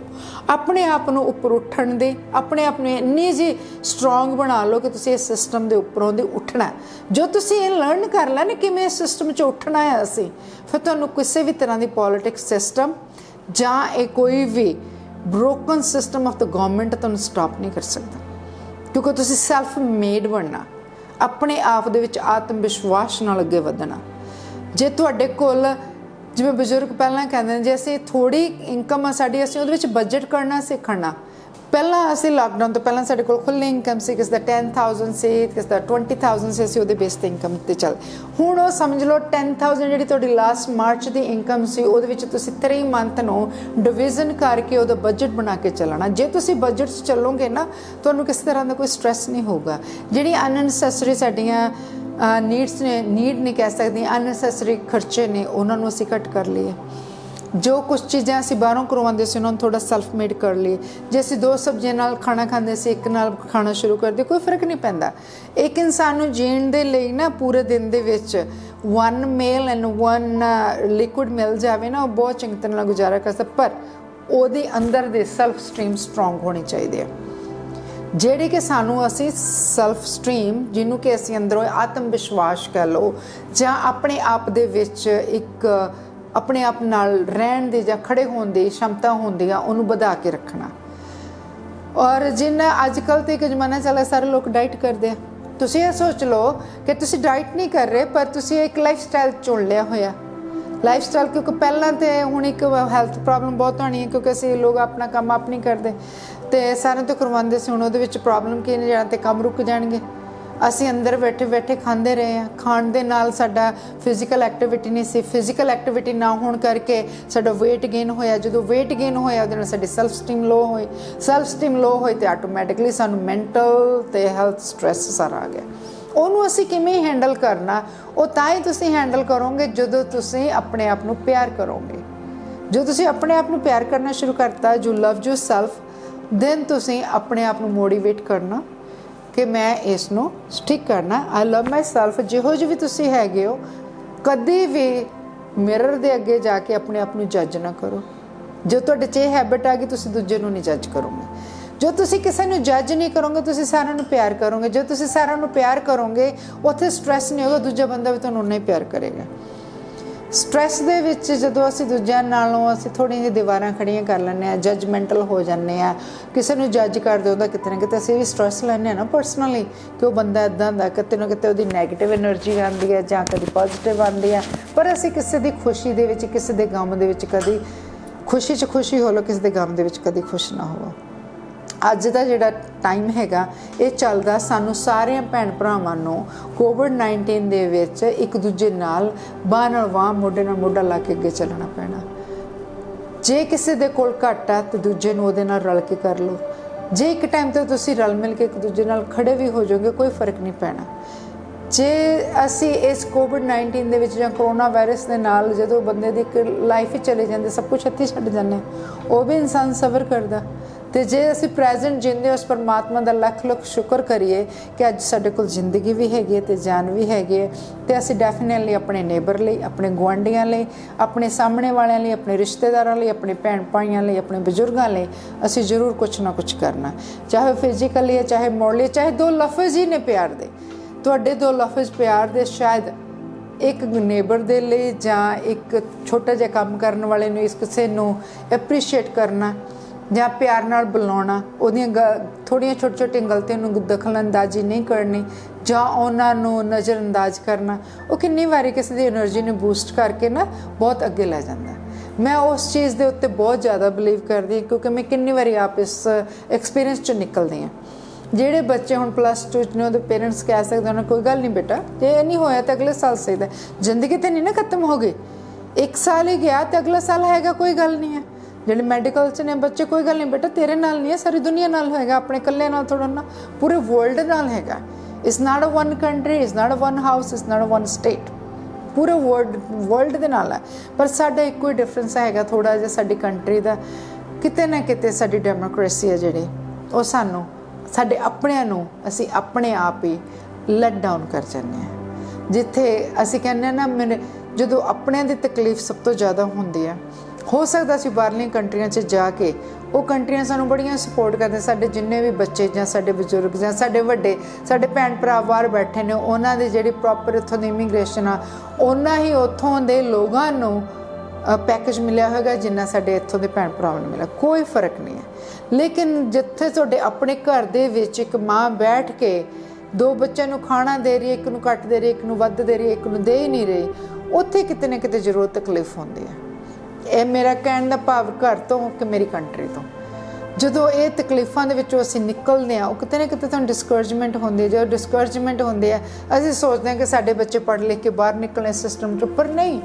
अपने आप नूं उपर उठण दे, अपने आप नूं इन्नी जी स्ट्रोंग बना लो कि तुसी इस सिस्टम दे उपरों दी उठना है। जो तुसी ये लर्न कर लै ना किवें इस सिस्टम च उठना है असी, फिर तुहानूं किसी भी तरह की पॉलिटिक्स सिस्टम जां ये कोई भी broken system of the government तुहानूं स्टॉप नहीं कर सकता, क्योंकि तुसी सैल्फ मेड बनना, अपने आप दे विच आत्म विश्वास नाल अगे वधना। जे तुहाडे कोल जिवें बजुर्ग पहलां कहंदे ने, जे असीं थोड़ी इनकम आ साडी, असीं उहदे विच बजट करना सिखना। पहलां असीं लॉकडाउन तो पहलां साडे कोल खुली इनकम सी, किसी दा 10,000 सी, किसी दा 20,000 सी, असीं उहदे बेस ते इनकम ते चल। हुण ओह समझ लो 10,000 जिहड़ी तुहाडी लास्ट मार्च दी इनकम सी, उहदे विच तुसीं 3 मंथ नूं डिवीजन करके उहदा बजट बना के चलना। जे तुसीं बजट च चलोगे ना, तुहानूं किसी तरह दा कोई स्ट्रैस नहीं होगा। जिहड़ी अननैसेसरी साडीआं नीड्स ने, नीड नहीं कह सकती, अननैसेसरी खर्चे ने, उन्होंने असीं घट कर लिए। जो कुछ चीज़ें असीं बाहरों करवाते सी, उन्होंने थोड़ा सैल्फ मेड कर लिए। जे असीं 2 सब्जियां नाल खाना खांदे सी, एक नाल खाना शुरू कर दिया, कोई फर्क नहीं पैंदा। एक इंसान नूं जीण दे लई ना पूरे दिन दे विच 1 मील एंड 1 लिक्विड मिल जाए ना, बहुत चंगी तरह गुजारा कर सकदा, पर ਉਹਦੇ अंदर दे सैल्फ स्ट्रीम स्ट्रोंग होनी चाहिए, ਜਿਹੜੀ कि सानू असी सैल्फ स्ट्रीम, जिन्हों कि असी अंदरों आत्म विश्वास कह लो, जां अपने आप दे विच एक अपने आप नाल रहन दे जां खड़े होने दी क्षमता होंदी आ, उन्होंने बढ़ा के रखना। और जिन्ना अजकल तो एक जमाना चला, सारे लोग डाइट करते हैं। तुसी ये सोच लो कि तुसी डाइट नहीं कर रहे, पर तुसी एक लाइफ स्टाइल चुन लिया होया। लाइफ स्टाइल क्योंकि पहला तो हुण एक हैल्थ प्रॉब्लम बहुत होनी है, क्योंकि असी लोग अपना काम आप नहीं करते, तो सारे तो करवाते सी। हुण उहदे विच प्रॉब्लम की ने, जां ते काम रुक जाणगे। असी अंदर बैठे बैठे खांदे रहे हैं, खाण दे नाल साडा फिजिकल एक्टिविटी नहीं सी, फिजिकल एक्टिविटी ना होण करके साडा वेट गेन होया। जो वेट गेन होया, उहदे नाल साडी सैल्फ स्टीम लो होई, सैल्फ स्टीम लो होई तो आटोमैटिकली सानू मैंटल ते हैल्थ स्ट्रैस सारा आ गया। ਉਹਨੂੰ ਅਸੀਂ ਕਿਵੇਂ हैंडल करना, ਉਹ ਤਾਂ ਹੀ ਤੁਸੀਂ हैंडल करोगे ਜਦੋਂ ਤੁਸੀਂ ਆਪਣੇ ਆਪ ਨੂੰ ਪਿਆਰ ਕਰੋਗੇ। जो ਤੁਸੀਂ ਆਪਣੇ ਆਪ ਨੂੰ ਪਿਆਰ ਕਰਨਾ ਸ਼ੁਰੂ ਕਰਤਾ, जो लव यू सैल्फ, then ਤੁਸੀਂ ਆਪਣੇ ਆਪ ਨੂੰ ਮੋਟੀਵੇਟ ਕਰਨਾ कि मैं इसनों ठीक करना। I love my self. जिहो जी भी तुसी हैगे हो, कदी भी मिरर दे अगे जाके अपने आप नूं जज ना करो। जो तुहाडे च हैबिट आ गई, तुसी दूजे नूं नहीं जज करोगे। जो तुसी किसी नूं जज नहीं करोगे, तुसी सारिआं नूं प्यार करोगे। जो तुसी सारिआं नूं प्यार करोगे, उत्थे स्ट्रैस नहीं होगा, दूजा बंदा भी तुहानूं उन्ना ही प्यार करेगा। स्ट्रैस दे विच जदों असीं दूजिआं नालों असीं थोड़ी जी दीवारां खड़ियां कर लैंदे आ, जजमैंटल हो जाने आ, किसी नूं जज करदे उहदा किते ना किते असीं भी स्ट्रैस लैंदे आ ना पर्सनली, कि वो बंदा इदां दा, किते ना किते उहदी नैगेटिव एनर्जी आंदी है जां कदी पॉजिटिव आंदी है। पर असीं किसी दी खुशी दे विच, किसी दे गम दे विच कदी खुशी च खुशी हो लो, किसी दे गम दे विच कदी खुश ना हो। अज का जिहड़ा टाइम हैगा, ये चलदा सानू सारिਆਂ भैन भरावां नूं कोविड-19 दे विच एक दूजे नाल बांह नाल बांह, मोढे नाल मोढा ला के अगे चलना पैना। जे किसी दे कोल घट आ तो दूजे नूं उहदे नाल रल के कर लो। जे एक टाइम ते तुसीं रल मिल के एक दूजे नाल खड़े भी हो जाओगे, कोई फर्क नहीं पैना। ਜੇ ਅਸੀਂ ਇਸ ਕੋਵਿਡ-19 ਦੇ ਵਿੱਚ ਜਾਂ ਕਰੋਨਾ ਵਾਇਰਸ ਦੇ ਨਾਲ ਜਦੋਂ ਬੰਦੇ ਦੀ ਇੱਕ ਲਾਈਫ ਹੀ ਚਲੇ ਜਾਂਦੀ, ਸਭ ਕੁਛ ਹੱਥੀਂ ਛੱਡ ਜਾਂਦੇ, ਉਹ ਵੀ ਇਨਸਾਨ ਸਬਰ ਕਰਦਾ। ਤੇ ਜੇ ਅਸੀਂ ਪ੍ਰੈਜ਼ੈਂਟ ਜਿੰਦੇ ਉਸ ਪਰਮਾਤਮਾ ਦਾ ਲੱਖ ਲੱਖ ਸ਼ੁਕਰ ਕਰੀਏ ਕਿ ਅੱਜ ਸਾਡੇ ਕੋਲ ਜ਼ਿੰਦਗੀ ਵੀ ਹੈਗੀ ਹੈ ਤੇ ਜਾਨ ਵੀ ਹੈਗੀ ਹੈ, ਤੇ ਅਸੀਂ ਡੈਫੀਨੇਟਲੀ ਆਪਣੇ ਨੇਬਰ ਲਈ, ਆਪਣੇ ਗੁਆਂਢੀਆਂ ਲਈ, ਆਪਣੇ ਸਾਹਮਣੇ ਵਾਲਿਆਂ ਲਈ, ਆਪਣੇ ਰਿਸ਼ਤੇਦਾਰਾਂ ਲਈ, ਆਪਣੇ ਭੈਣ ਭਾਈਆਂ ਲਈ, ਆਪਣੇ ਬਜ਼ੁਰਗਾਂ ਲਈ ਅਸੀਂ ਜ਼ਰੂਰ ਕੁਛ ਨਾ ਕੁਛ ਕਰਨਾ, ਚਾਹੇ ਫਿਜ਼ੀਕਲੀ ਹੈ, ਚਾਹੇ ਮੋਰਲੀ, ਚਾਹੇ 2 ਲਫ਼ਜ਼ ਹੀ ਨੇ ਪਿਆਰ ਦੇ। ਤੁਹਾਡੇ 2 ਲਫ਼ਜ਼ ਪਿਆਰ ਦੇ ਸ਼ਾਇਦ ਇੱਕ ਨੇਬਰ ਦੇ ਲਈ ਜਾਂ ਇੱਕ ਛੋਟਾ ਜਿਹਾ ਕੰਮ ਕਰਨ ਵਾਲੇ ਨੂੰ, ਇਸ ਕਿਸੇ ਨੂੰ ਐਪਰੀਸ਼ੀਏਟ ਕਰਨਾ ਜਾਂ ਪਿਆਰ ਨਾਲ ਬੁਲਾਉਣਾ, ਉਹਦੀਆਂ ਥੋੜ੍ਹੀਆਂ ਛੋਟੀਆਂ ਗਲਤੀਆਂ ਨੂੰ ਦਖਲਅੰਦਾਜ਼ੀ ਨਹੀਂ ਕਰਨੀ ਜਾਂ ਉਹਨਾਂ ਨੂੰ ਨਜ਼ਰਅੰਦਾਜ਼ ਕਰਨਾ, ਉਹ ਕਿੰਨੀ ਵਾਰੀ ਕਿਸੇ ਦੀ ਐਨਰਜੀ ਨੂੰ ਬੂਸਟ ਕਰਕੇ ਨਾ ਬਹੁਤ ਅੱਗੇ ਲੈ ਜਾਂਦਾ। ਮੈਂ ਉਸ ਚੀਜ਼ ਦੇ ਉੱਤੇ ਬਹੁਤ ਜ਼ਿਆਦਾ ਬਿਲੀਵ ਕਰਦੀ ਹਾਂ, ਕਿਉਂਕਿ ਮੈਂ ਕਿੰਨੀ ਵਾਰੀ ਆਪ ਇਸ ਐਕਸਪੀਰੀਅੰਸ 'ਚੋਂ ਨਿਕਲਦੀ ਹਾਂ। ਜਿਹੜੇ ਬੱਚੇ ਹੁਣ +2 'ਚ ਨੇ, ਉਹਦੇ ਪੇਰੈਂਟਸ ਕਹਿ ਸਕਦੇ ਉਹਨਾਂ ਕੋਈ ਗੱਲ ਨਹੀਂ ਬੇਟਾ, ਜੇ ਇਹ ਨਹੀਂ ਹੋਇਆ ਤਾਂ ਅਗਲੇ ਸਾਲ ਸਹੀ। ਜ਼ਿੰਦਗੀ ਤਾਂ ਨਹੀਂ ਨਾ ਖਤਮ ਹੋ ਗਈ, 1 ਸਾਲ ਹੀ ਗਿਆ ਤੇ ਅਗਲਾ ਸਾਲ ਹੈਗਾ, ਕੋਈ ਗੱਲ ਨਹੀਂ ਹੈ। ਜਿਹੜੇ ਮੈਡੀਕਲ 'ਚ ਨੇ ਬੱਚੇ, ਕੋਈ ਗੱਲ ਨਹੀਂ ਬੇਟਾ, ਤੇਰੇ ਨਾਲ ਨਹੀਂ ਹੈ, ਸਾਰੀ ਦੁਨੀਆ ਨਾਲ ਹੋਏਗਾ, ਆਪਣੇ ਇਕੱਲੇ ਨਾਲ ਥੋੜ੍ਹਾ ਨਾ, ਪੂਰੇ ਵਰਲਡ ਨਾਲ ਹੈਗਾ। It's not a 1 country, it's not a 1 house, it's not a 1 state, ਪੂਰੇ ਵਰਲਡ ਦੇ ਨਾਲ ਹੈ। ਪਰ ਸਾਡਾ ਇੱਕੋ ਹੀ ਡਿਫਰੈਂਸ ਹੈਗਾ ਥੋੜ੍ਹਾ ਜਿਹਾ, ਸਾਡੀ ਕੰਟਰੀ ਦਾ। ਕਿਤੇ ਨਾ ਕਿਤੇ ਸਾਡੀ ਡੈਮੋਕ੍ਰੇਸੀ ਹੈ ਜਿਹੜੀ, ਉਹ ਸਾਨੂੰ, ਸਾਡੇ ਆਪਣਿਆਂ ਨੂੰ ਅਸੀਂ ਆਪਣੇ ਆਪ ਹੀ ਲੈਟ ਡਾਊਨ ਕਰ ਜਾਂਦੇ ਹਾਂ। ਜਿੱਥੇ ਅਸੀਂ ਕਹਿੰਦੇ ਹਾਂ ਨਾ, ਜਦੋਂ ਆਪਣਿਆਂ ਦੀ ਤਕਲੀਫ ਸਭ ਤੋਂ ਜ਼ਿਆਦਾ ਹੁੰਦੀ ਹੈ, ਹੋ ਸਕਦਾ ਅਸੀਂ ਬਾਹਰਲੀਆਂ ਕੰਟਰੀਆਂ 'ਚ ਜਾ ਕੇ, ਉਹ ਕੰਟਰੀਆਂ ਸਾਨੂੰ ਬੜੀਆਂ ਸਪੋਰਟ ਕਰਦੇ, ਸਾਡੇ ਜਿੰਨੇ ਵੀ ਬੱਚੇ ਜਾਂ ਸਾਡੇ ਬਜ਼ੁਰਗ ਜਾਂ ਸਾਡੇ ਵੱਡੇ, ਸਾਡੇ ਭੈਣ ਭਰਾ ਬਾਹਰ ਬੈਠੇ ਨੇ, ਉਹਨਾਂ ਦੀ ਜਿਹੜੀ ਪ੍ਰੋਪਰ ਇੱਥੋਂ ਦੀ ਇਮੀਗ੍ਰੇਸ਼ਨ ਆ, ਉਹਨਾਂ ਹੀ ਉੱਥੋਂ ਦੇ ਲੋਕਾਂ ਨੂੰ ਪੈਕੇਜ ਮਿਲਿਆ ਹੋਵੇਗਾ ਜਿੰਨਾ ਸਾਡੇ ਇੱਥੋਂ ਦੇ ਭੈਣ ਭਰਾਵਾਂ ਨੂੰ ਮਿਲਿਆ, ਕੋਈ ਫਰਕ ਨਹੀਂ ਹੈ। ਲੇਕਿਨ ਜਿੱਥੇ ਤੁਹਾਡੇ ਆਪਣੇ ਘਰ ਦੇ ਵਿੱਚ ਇੱਕ ਮਾਂ ਬੈਠ ਕੇ 2 ਬੱਚਿਆਂ ਨੂੰ ਖਾਣਾ ਦੇ ਰਹੀ ਹੈ, ਇੱਕ ਨੂੰ ਘੱਟ ਦੇ ਰਹੀ ਹੈ, ਇੱਕ ਨੂੰ ਵੱਧ ਦੇ ਰਹੀ ਹੈ, ਇੱਕ ਨੂੰ ਦੇ ਹੀ ਨਹੀਂ ਰਹੀ, ਉੱਥੇ ਕਿਤੇ ਨਾ ਕਿਤੇ ਜ਼ਰੂਰ ਤਕਲੀਫ ਹੁੰਦੀ ਹੈ। ਇਹ ਮੇਰਾ ਕਹਿਣ ਦਾ ਭਾਵ ਘਰ ਤੋਂ ਕਿ ਮੇਰੀ ਕੰਟਰੀ ਤੋਂ। ਜਦੋਂ ਇਹ ਤਕਲੀਫਾਂ ਦੇ ਵਿੱਚੋਂ ਅਸੀਂ ਨਿਕਲਦੇ ਹਾਂ, ਉਹ ਕਿਤੇ ਨਾ ਕਿਤੇ ਤੁਹਾਨੂੰ ਡਿਸਕਰੇਜਮੈਂਟ ਹੁੰਦੀ ਹੈ। ਜਦੋਂ ਡਿਸਕਰੇਜਮੈਂਟ ਹੁੰਦੀ ਹੈ, ਅਸੀਂ ਸੋਚਦੇ ਹਾਂ ਕਿ ਸਾਡੇ ਬੱਚੇ ਪੜ੍ਹ ਲਿਖ ਕੇ ਬਾਹਰ ਨਿਕਲਣ ਸਿਸਟਮ 'ਚੋਂ, ਪਰ ਨਹੀਂ,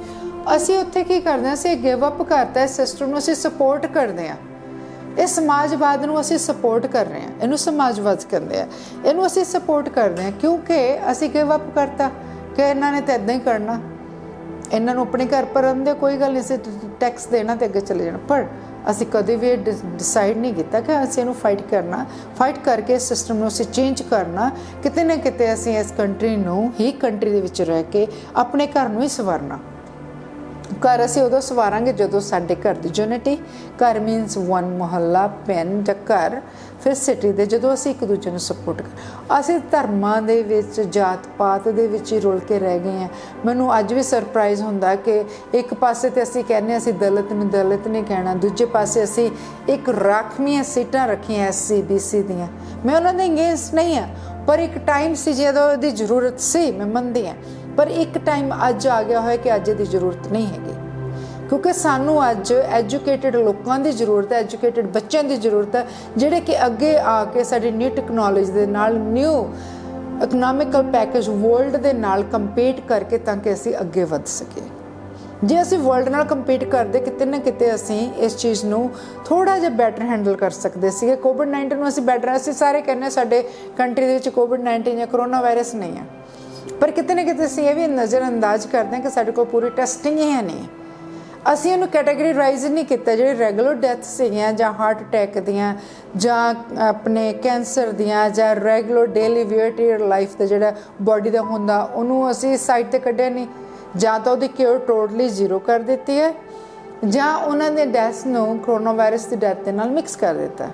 ਅਸੀਂ ਉੱਥੇ ਕੀ ਕਰਦੇ ਹਾਂ, ਅਸੀਂ ਗਿਵ ਅਪ ਕਰਤਾ ਇਸ ਸਿਸਟਮ ਨੂੰ, ਅਸੀਂ ਸਪੋਰਟ ਕਰਦੇ ਹਾਂ। ਇਹ ਸਮਾਜਵਾਦ ਨੂੰ ਅਸੀਂ ਸਪੋਰਟ ਕਰ ਰਹੇ ਹਾਂ, ਇਹਨੂੰ ਸਮਾਜਵਾਦ ਕਹਿੰਦੇ ਆ, ਇਹਨੂੰ ਅਸੀਂ ਸਪੋਰਟ ਕਰਦੇ ਹਾਂ ਕਿਉਂਕਿ ਅਸੀਂ ਗਿਵ ਅਪ ਕਰਤਾ ਕਿ ਇਹਨਾਂ ਨੇ ਤਾਂ ਇੱਦਾਂ ਹੀ ਕਰਨਾ, ਇਹਨਾਂ ਨੂੰ ਆਪਣੇ ਘਰ ਭਰਨ ਦੇ, ਕੋਈ ਗੱਲ ਨਹੀਂ, ਅਸੀਂ ਟੈਕਸ ਦੇਣਾ ਤੇ ਅੱਗੇ ਚਲੇ ਜਾਣਾ। ਪਰ ਅਸੀਂ ਕਦੇ ਵੀ ਡਿਸਾਈਡ ਨਹੀਂ ਕੀਤਾ ਕਿ ਅਸੀਂ ਇਹਨੂੰ ਫਾਈਟ ਕਰਕੇ ਇਸ ਸਿਸਟਮ ਨੂੰ ਅਸੀਂ ਚੇਂਜ ਕਰਨਾ। ਕਿਤੇ ਨਾ ਕਿਤੇ ਅਸੀਂ ਇਸ ਕੰਟਰੀ ਨੂੰ ਹੀ, ਕੰਟਰੀ ਦੇ ਵਿੱਚ ਰਹਿ ਕੇ ਆਪਣੇ ਘਰ ਨੂੰ ਹੀ ਸੰਵਾਰਨਾ। ਘਰ ਅਸੀਂ ਉਦੋਂ ਸਵਾਰਾਂਗੇ ਜਦੋਂ ਸਾਡੇ ਘਰ ਦੀ ਯੂਨਿਟੀ, ਘਰ ਮੀਨਸ 1 ਮੁਹੱਲਾ, ਪਿੰਡ, ਘਰ, ਫਿਰ ਸਿਟੀ ਦੇ, ਜਦੋਂ ਅਸੀਂ ਇੱਕ ਦੂਜੇ ਨੂੰ ਸਪੋਰਟ ਕਰ। ਅਸੀਂ ਧਰਮਾਂ ਦੇ ਵਿੱਚ, ਜਾਤ ਪਾਤ ਦੇ ਵਿੱਚ ਹੀ ਰੁਲ ਕੇ ਰਹਿ ਗਏ ਹਾਂ। ਮੈਨੂੰ ਅੱਜ ਵੀ ਸਰਪ੍ਰਾਈਜ਼ ਹੁੰਦਾ ਕਿ ਇੱਕ ਪਾਸੇ ਤੇ ਅਸੀਂ ਕਹਿੰਦੇ ਹਾਂ ਅਸੀਂ ਦਲਿਤ ਨੂੰ ਦਲਿਤ ਨਹੀਂ ਕਹਿਣਾ, ਦੂਜੇ ਪਾਸੇ ਅਸੀਂ ਇੱਕ ਰਾਖਵੀਆਂ ਸੀਟਾਂ ਰੱਖੀਆਂ SC BC ਦੀਆਂ। ਮੈਂ ਉਹਨਾਂ ਦੇ ਅਗੇਂਸਟ ਨਹੀਂ ਹਾਂ, ਪਰ ਇੱਕ ਟਾਈਮ ਸੀ ਜਦੋਂ ਇਹਦੀ ਜ਼ਰੂਰਤ ਸੀ, ਮੈਂ ਮੰਨਦੀ ਹਾਂ। ਪਰ ਇੱਕ ਟਾਈਮ ਅੱਜ ਆ ਗਿਆ ਹੋਇਆ ਕਿ ਅੱਜ ਇਹਦੀ ਜ਼ਰੂਰਤ ਨਹੀਂ ਹੈਗੀ, ਕਿਉਂਕਿ ਸਾਨੂੰ ਅੱਜ ਐਜੂਕੇਟਿਡ ਲੋਕਾਂ ਦੀ ਜ਼ਰੂਰਤ ਹੈ, ਐਜੂਕੇਟਿਡ ਬੱਚਿਆਂ ਦੀ ਜ਼ਰੂਰਤ ਹੈ, ਜਿਹੜੇ ਕਿ ਅੱਗੇ ਆ ਕੇ ਸਾਡੀ ਨਿਊ ਟੈਕਨੋਲੋਜੀ ਦੇ ਨਾਲ, ਨਿਊ ਇਕਨੋਮਿਕਲ ਪੈਕੇਜ ਵਰਲਡ ਦੇ ਨਾਲ ਕੰਪੀਟ ਕਰਕੇ, ਤਾਂ ਕਿ ਅਸੀਂ ਅੱਗੇ ਵੱਧ ਸਕੀਏ। ਜੇ ਅਸੀਂ ਵਰਲਡ ਨਾਲ ਕੰਪੀਟ ਕਰਦੇ, ਕਿਤੇ ਨਾ ਕਿਤੇ ਅਸੀਂ ਇਸ ਚੀਜ਼ ਨੂੰ ਥੋੜ੍ਹਾ ਜਿਹਾ ਬੈਟਰ ਹੈਂਡਲ ਕਰ ਸਕਦੇ ਸੀਗੇ। ਕੋਵਿਡ-19 ਨੂੰ ਅਸੀਂ ਬੈਟਰ, ਅਸੀਂ ਸਾਰੇ ਕਹਿੰਦੇ ਸਾਡੇ ਕੰਟਰੀ ਦੇ ਵਿੱਚ ਕੋਵਿਡ-19 ਜਾਂ ਕਰੋਨਾ ਵਾਇਰਸ ਨਹੀਂ ਹੈ, ਪਰ ਕਿਤੇ ਨਾ ਕਿਤੇ ਅਸੀਂ ਇਹ ਵੀ ਨਜ਼ਰਅੰਦਾਜ਼ ਕਰਦੇ ਹਾਂ ਕਿ ਸਾਡੇ ਕੋਲ ਪੂਰੀ ਟੈਸਟਿੰਗ ਹੀ ਹੈ ਨਹੀਂ। ਅਸੀਂ ਇਹਨੂੰ ਕੈਟਾਗਰੀਰਾਈਜ਼ ਨਹੀਂ ਕੀਤਾ, ਜਿਹੜੇ ਰੈਗੂਲਰ ਡੈਥ ਸੀਗੀਆਂ ਜਾਂ ਹਾਰਟ ਅਟੈਕ ਦੀਆਂ ਜਾਂ ਆਪਣੇ ਕੈਂਸਰ ਦੀਆਂ ਜਾਂ ਰੈਗੂਲਰ ਡੇਲੀ ਵੇਅਰ ਲਾਈਫ ਦਾ ਜਿਹੜਾ ਬਾਡੀ ਦਾ ਹੁੰਦਾ, ਉਹਨੂੰ ਅਸੀਂ ਸਾਈਡ 'ਤੇ ਕੱਢਿਆ ਨਹੀਂ, ਜਾਂ ਤਾਂ ਉਹਦੀ ਕਿਉਰ ਟੋਟਲੀ 0 ਕਰ ਦਿੱਤੀ ਹੈ, ਜਾਂ ਉਹਨਾਂ ਦੇ ਡੈਥਸ ਨੂੰ ਕਰੋਨਾ ਵਾਇਰਸ ਦੀ ਡੈਥ ਦੇ ਨਾਲ ਮਿਕਸ ਕਰ ਦਿੱਤਾ।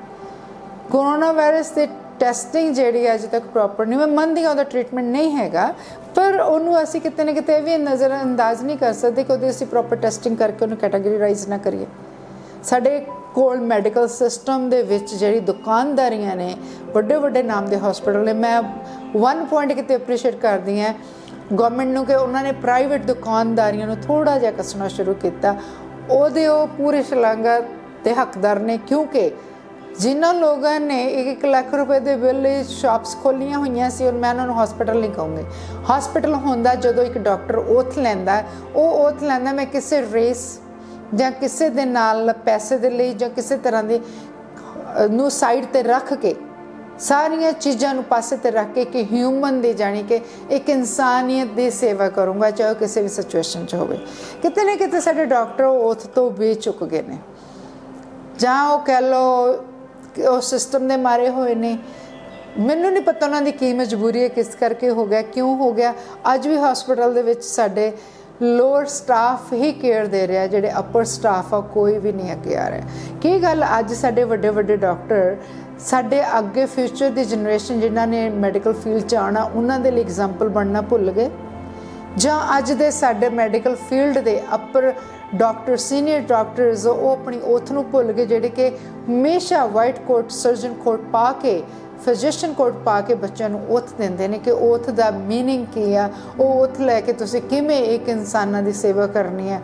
ਕਰੋਨਾ ਵਾਇਰਸ ਦੀ ਟੈਸਟਿੰਗ ਜਿਹੜੀ ਅੱਜ ਤੱਕ ਪ੍ਰੋਪਰ ਨਹੀਂ, ਮੈਂ ਮੰਨਦੀ ਹਾਂ ਉਹਦਾ ਟ੍ਰੀਟਮੈਂਟ ਨਹੀਂ ਹੈਗਾ, ਪਰ ਉਹਨੂੰ ਅਸੀਂ ਕਿਤੇ ਨਾ ਕਿਤੇ ਵੀ ਨਜ਼ਰਅੰਦਾਜ਼ ਨਹੀਂ ਕਰ ਸਕਦੇ ਕਿ ਉਹਦੀ ਅਸੀਂ ਪ੍ਰੋਪਰ ਟੈਸਟਿੰਗ ਕਰਕੇ ਉਹਨੂੰ ਕੈਟਾਗਰੀਰਾਈਜ਼ ਨਾ ਕਰੀਏ। ਸਾਡੇ ਕੋਲ ਮੈਡੀਕਲ ਸਿਸਟਮ ਦੇ ਵਿੱਚ ਜਿਹੜੀ ਦੁਕਾਨਦਾਰੀਆਂ ਨੇ, ਵੱਡੇ ਵੱਡੇ ਨਾਮ ਦੇ ਹਸਪੀਟਲ ਨੇ, ਮੈਂ 1 ਪੁਆਇੰਟ ਕਿਤੇ ਅਪਰੀਸ਼ੀਏਟ ਕਰਦੀ ਹਾਂ ਗੌਰਮੈਂਟ ਨੂੰ ਕਿ ਉਹਨਾਂ ਨੇ ਪ੍ਰਾਈਵੇਟ ਦੁਕਾਨਦਾਰੀਆਂ ਨੂੰ ਥੋੜ੍ਹਾ ਜਿਹਾ ਕੱਸਣਾ ਸ਼ੁਰੂ ਕੀਤਾ। ਉਹਦੇ ਉਹ ਪੂਰੀ ਸ਼ਲਾਘਾ ਦੇ ਹੱਕਦਾਰ ਨੇ, ਕਿਉਂਕਿ ਜਿਨ੍ਹਾਂ ਲੋਕਾਂ ਨੇ 1 ਲੱਖ ਰੁਪਏ ਦੇ ਬਿੱਲ ਲਈ ਸ਼ਾਪਸ ਖੋਲ੍ਹੀਆਂ ਹੋਈਆਂ ਸੀ, ਔਰ ਮੈਂ ਉਹਨਾਂ ਨੂੰ ਹਸਪੀਟਲ ਨਹੀਂ ਕਹੂੰਗੀ। ਹਸਪੀਟਲ ਹੁੰਦਾ ਜਦੋਂ ਇੱਕ ਡਾਕਟਰ ਓਥ ਲੈਂਦਾ, ਉਹ ਓਥ ਲੈਂਦਾ ਮੈਂ ਕਿਸੇ ਰੇਸ ਜਾਂ ਕਿਸੇ ਦੇ ਨਾਲ ਪੈਸੇ ਦੇ ਲਈ ਜਾਂ ਕਿਸੇ ਤਰ੍ਹਾਂ ਦੀ ਨੂੰ ਸਾਈਡ 'ਤੇ ਰੱਖ ਕੇ ਸਾਰੀਆਂ ਚੀਜ਼ਾਂ ਨੂੰ ਪਾਸੇ ਤੇ ਰੱਖ ਕੇ ਕਿ ਹਿਊਮਨ ਦੀ ਜਾਣੀ ਕਿ ਇੱਕ ਇਨਸਾਨੀਅਤ ਦੀ ਸੇਵਾ ਕਰੂੰਗਾ, ਚਾਹੇ ਕਿਸੇ ਵੀ ਸਿਚੁਏਸ਼ਨ 'ਚ ਹੋਵੇ। ਕਿਤੇ ਨਾ ਕਿਤੇ ਸਾਡੇ ਡਾਕਟਰ ਉੱਥ ਤੋਂ ਵੀ ਚੁੱਕ ਗਏ ਨੇ, ਜਾਂ ਉਹ ਕਹਿ ਲਓ ਕਿ ਉਹ ਸਿਸਟਮ ਦੇ ਮਾਰੇ ਹੋਏ ਨੇ। ਮੈਨੂੰ ਨਹੀਂ ਪਤਾ ਉਹਨਾਂ ਦੀ ਕੀ ਮਜਬੂਰੀ ਹੈ, ਕਿਸ ਕਰਕੇ ਹੋ ਗਿਆ, ਕਿਉਂ ਹੋ ਗਿਆ। ਅੱਜ ਵੀ ਹਸਪੀਟਲ ਦੇ ਵਿੱਚ ਸਾਡੇ ਲੋਅਰ ਸਟਾਫ ਹੀ ਕੇਅਰ ਦੇ ਰਿਹਾ, ਜਿਹੜੇ ਅਪਰ ਸਟਾਫ ਆ ਕੋਈ ਵੀ ਨਹੀਂ ਅੱਗੇ ਆ ਰਿਹਾ। ਕੀ ਗੱਲ ਅੱਜ ਸਾਡੇ ਵੱਡੇ ਵੱਡੇ ਡਾਕਟਰ ਸਾਡੇ ਅੱਗੇ ਫਿਊਚਰ ਦੀ ਜਨਰੇਸ਼ਨ ਜਿਨ੍ਹਾਂ ਨੇ ਮੈਡੀਕਲ ਫੀਲਡ 'ਚ ਆਉਣਾ ਉਹਨਾਂ ਦੇ ਲਈ ਐਗਜ਼ਾਮਪਲ ਬਣਨਾ ਭੁੱਲ ਗਏ, ਜਾਂ ਅੱਜ ਦੇ ਸਾਡੇ ਮੈਡੀਕਲ ਫੀਲਡ ਦੇ ਅਪਰ ਡਾਕਟਰ ਸੀਨੀਅਰ ਡਾਕਟਰਸ ਉਹ ਆਪਣੀ ਓਥ ਨੂੰ ਭੁੱਲ ਗਏ, ਜਿਹੜੇ ਕਿ ਹਮੇਸ਼ਾ ਵਾਈਟ ਕੋਟ ਸਰਜਨ ਕੋਟ ਪਾ ਕੇ ਫਿਜ਼ੀਸ਼ੀਅਨ ਕੋਟ ਪਾ ਕੇ ਬੱਚਿਆਂ ਨੂੰ ਓਥ ਦਿੰਦੇ ਨੇ ਕਿ ਓਥ ਦਾ ਮੀਨਿੰਗ ਕੀ ਆ, ਉਹ ਓਥ ਲੈ ਕੇ ਤੁਸੀਂ ਕਿਵੇਂ ਇੱਕ ਇਨਸਾਨਾਂ ਦੀ ਸੇਵਾ ਕਰਨੀ ਹੈ।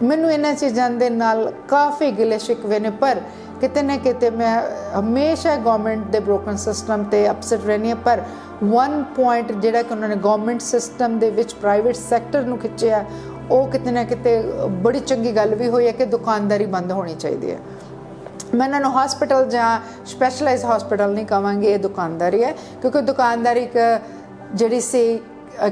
ਮੈਨੂੰ ਇਹਨਾਂ ਚੀਜ਼ਾਂ ਦੇ ਨਾਲ ਕਾਫੀ ਗਿਲੇ ਸ਼ਿਕਵੇ ਨੇ, ਪਰ ਕਿਤੇ ਨਾ ਕਿਤੇ ਮੈਂ ਹਮੇਸ਼ਾ ਗੌਰਮੈਂਟ ਦੇ ਬ੍ਰੋਕਨ ਸਿਸਟਮ 'ਤੇ ਅਪਸੈਟ ਰਹਿੰਦੀ ਹਾਂ। ਪਰ ਵਨ ਪੁਆਇੰਟ ਜਿਹੜਾ ਕਿ ਉਹਨਾਂ ਨੇ ਗੌਰਮੈਂਟ ਸਿਸਟਮ ਦੇ ਵਿੱਚ ਪ੍ਰਾਈਵੇਟ ਸੈਕਟਰ ਨੂੰ ਖਿੱਚਿਆ, ਉਹ ਕਿਤੇ ਨਾ ਕਿਤੇ ਬੜੀ ਚੰਗੀ ਗੱਲ ਵੀ ਹੋਈ ਹੈ ਕਿ ਦੁਕਾਨਦਾਰੀ ਬੰਦ ਹੋਣੀ ਚਾਹੀਦੀ ਹੈ। ਮੈਂ ਇਹਨਾਂ ਨੂੰ ਹਸਪੀਟਲ ਜਾਂ ਸਪੈਸ਼ਲਾਈਜ਼ ਹਸਪੀਟਲ ਨਹੀਂ ਕਹਾਂਗੀ, ਇਹ ਦੁਕਾਨਦਾਰੀ ਹੈ, ਕਿਉਂਕਿ ਦੁਕਾਨਦਾਰੀ ਇੱਕ ਜਿਹੜੀ ਸੀ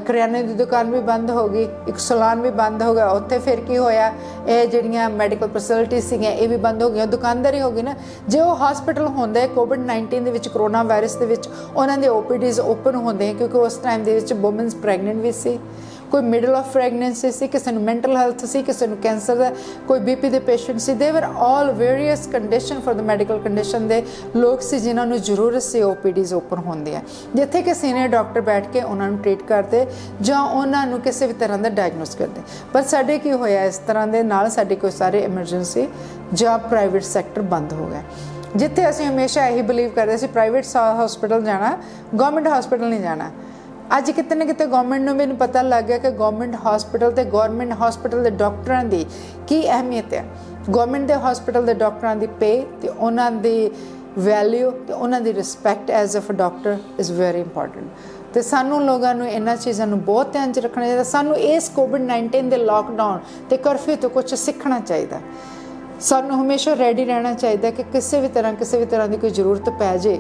ਕਰਿਆਨੇ ਦੀ ਦੁਕਾਨ ਵੀ ਬੰਦ ਹੋ ਗਈ, ਇੱਕ ਸੈਲੂਨ ਵੀ ਬੰਦ ਹੋ ਗਿਆ, ਉੱਥੇ ਫਿਰ ਕੀ ਹੋਇਆ, ਇਹ ਜਿਹੜੀਆਂ ਮੈਡੀਕਲ ਫੈਸਿਲਿਟੀ ਸੀਗੀਆਂ ਇਹ ਵੀ ਬੰਦ ਹੋ ਗਈਆਂ, ਦੁਕਾਨਦਾਰੀ ਹੋ ਗਈ ਨਾ। ਜੇ ਉਹ ਹਸਪੀਟਲ ਹੁੰਦੇ ਕੋਵਿਡ-19 ਦੇ ਵਿੱਚ, ਕਰੋਨਾ ਵਾਇਰਸ ਦੇ ਵਿੱਚ, ਉਹਨਾਂ ਦੇ OPDs ਓਪਨ ਹੁੰਦੇ, ਕਿਉਂਕਿ ਉਸ ਟਾਈਮ ਦੇ ਵਿੱਚ ਵੂਮਨਸ ਪ੍ਰੈਗਨੈਂਟ ਵੀ ਸੀ, ਕੋਈ ਮਿਡਲ ਆਫ ਪ੍ਰੈਗਨੈਂਸੀ ਸੀ, ਕਿਸੇ ਨੂੰ ਮੈਂਟਲ ਹੈਲਥ ਸੀ, ਕਿਸੇ ਨੂੰ ਕੈਂਸਰ ਦਾ, ਕੋਈ BP ਦੇ ਪੇਸ਼ੈਂਟ ਸੀ। They were all various condition for the medical condition ਦੇ ਲੋਕ ਸੀ ਜਿਨ੍ਹਾਂ ਨੂੰ ਜ਼ਰੂਰਤ ਸੀ OPDs ਓਪਨ ਹੁੰਦੀਆਂ, ਜਿੱਥੇ ਕਿ ਸੀਨੀਅਰ ਡਾਕਟਰ ਬੈਠ ਕੇ ਉਹਨਾਂ ਨੂੰ ਟ੍ਰੀਟ ਕਰਦੇ ਜਾਂ ਉਹਨਾਂ ਨੂੰ ਕਿਸੇ ਵੀ ਤਰ੍ਹਾਂ ਦਾ ਡਾਇਗਨੋਸ ਕਰਦੇ। ਪਰ ਸਾਡੇ ਕੀ ਹੋਇਆ, ਇਸ ਤਰ੍ਹਾਂ ਦੇ ਨਾਲ ਸਾਡੇ ਕੋਈ ਸਾਰੇ ਐਮਰਜੈਂਸੀ ਜਾਂ ਪ੍ਰਾਈਵੇਟ ਸੈਕਟਰ ਬੰਦ ਹੋ ਗਿਆ, ਜਿੱਥੇ ਅਸੀਂ ਹਮੇਸ਼ਾ ਇਹੀ ਬਿਲੀਵ ਕਰਦੇ ਸੀ ਪ੍ਰਾਈਵੇਟ ਹਸਪੀਟਲ ਜਾਣਾ, ਗਵਰਨਮੈਂਟ ਹਸਪੀਟਲ ਨਹੀਂ ਜਾਣਾ। ਅੱਜ ਕਿਤੇ ਨਾ ਕਿਤੇ ਗੌਰਮੈਂਟ ਨੂੰ ਮੈਨੂੰ ਪਤਾ ਲੱਗ ਗਿਆ ਕਿ ਗੌਰਮੈਂਟ ਹਸਪੀਟਲ ਤੇ ਗੌਰਮੈਂਟ ਹਸਪੀਟਲ ਦੇ ਡਾਕਟਰਾਂ ਦੀ ਕੀ ਅਹਿਮੀਅਤ ਹੈ। ਗੌਰਮੈਂਟ ਦੇ ਹਸਪੀਟਲ ਦੇ ਡਾਕਟਰਾਂ ਦੀ ਪੇ ਤੇ ਉਹਨਾਂ ਦੀ ਵੈਲਿਊ ਤੇ ਉਹਨਾਂ ਦੀ respect as a doctor is very important. ਤੇ ਸਾਨੂੰ ਲੋਕਾਂ ਨੂੰ ਇਹਨਾਂ ਚੀਜ਼ਾਂ ਨੂੰ ਬਹੁਤ ਧਿਆਨ 'ਚ ਰੱਖਣਾ ਚਾਹੀਦਾ। ਸਾਨੂੰ ਇਸ ਕੋਵਿਡ-19 ਦੇ ਲਾਕਡਾਊਨ ਤੇ ਕਰਫਿਊ ਤੋਂ ਕੁਛ ਸਿੱਖਣਾ ਚਾਹੀਦਾ। ਸਾਨੂੰ ਹਮੇਸ਼ਾ ਰੈਡੀ ਰਹਿਣਾ ਚਾਹੀਦਾ ਕਿ ਕਿਸੇ ਵੀ ਤਰ੍ਹਾਂ ਦੀ ਕੋਈ ਜ਼ਰੂਰਤ ਪੈ ਜੇ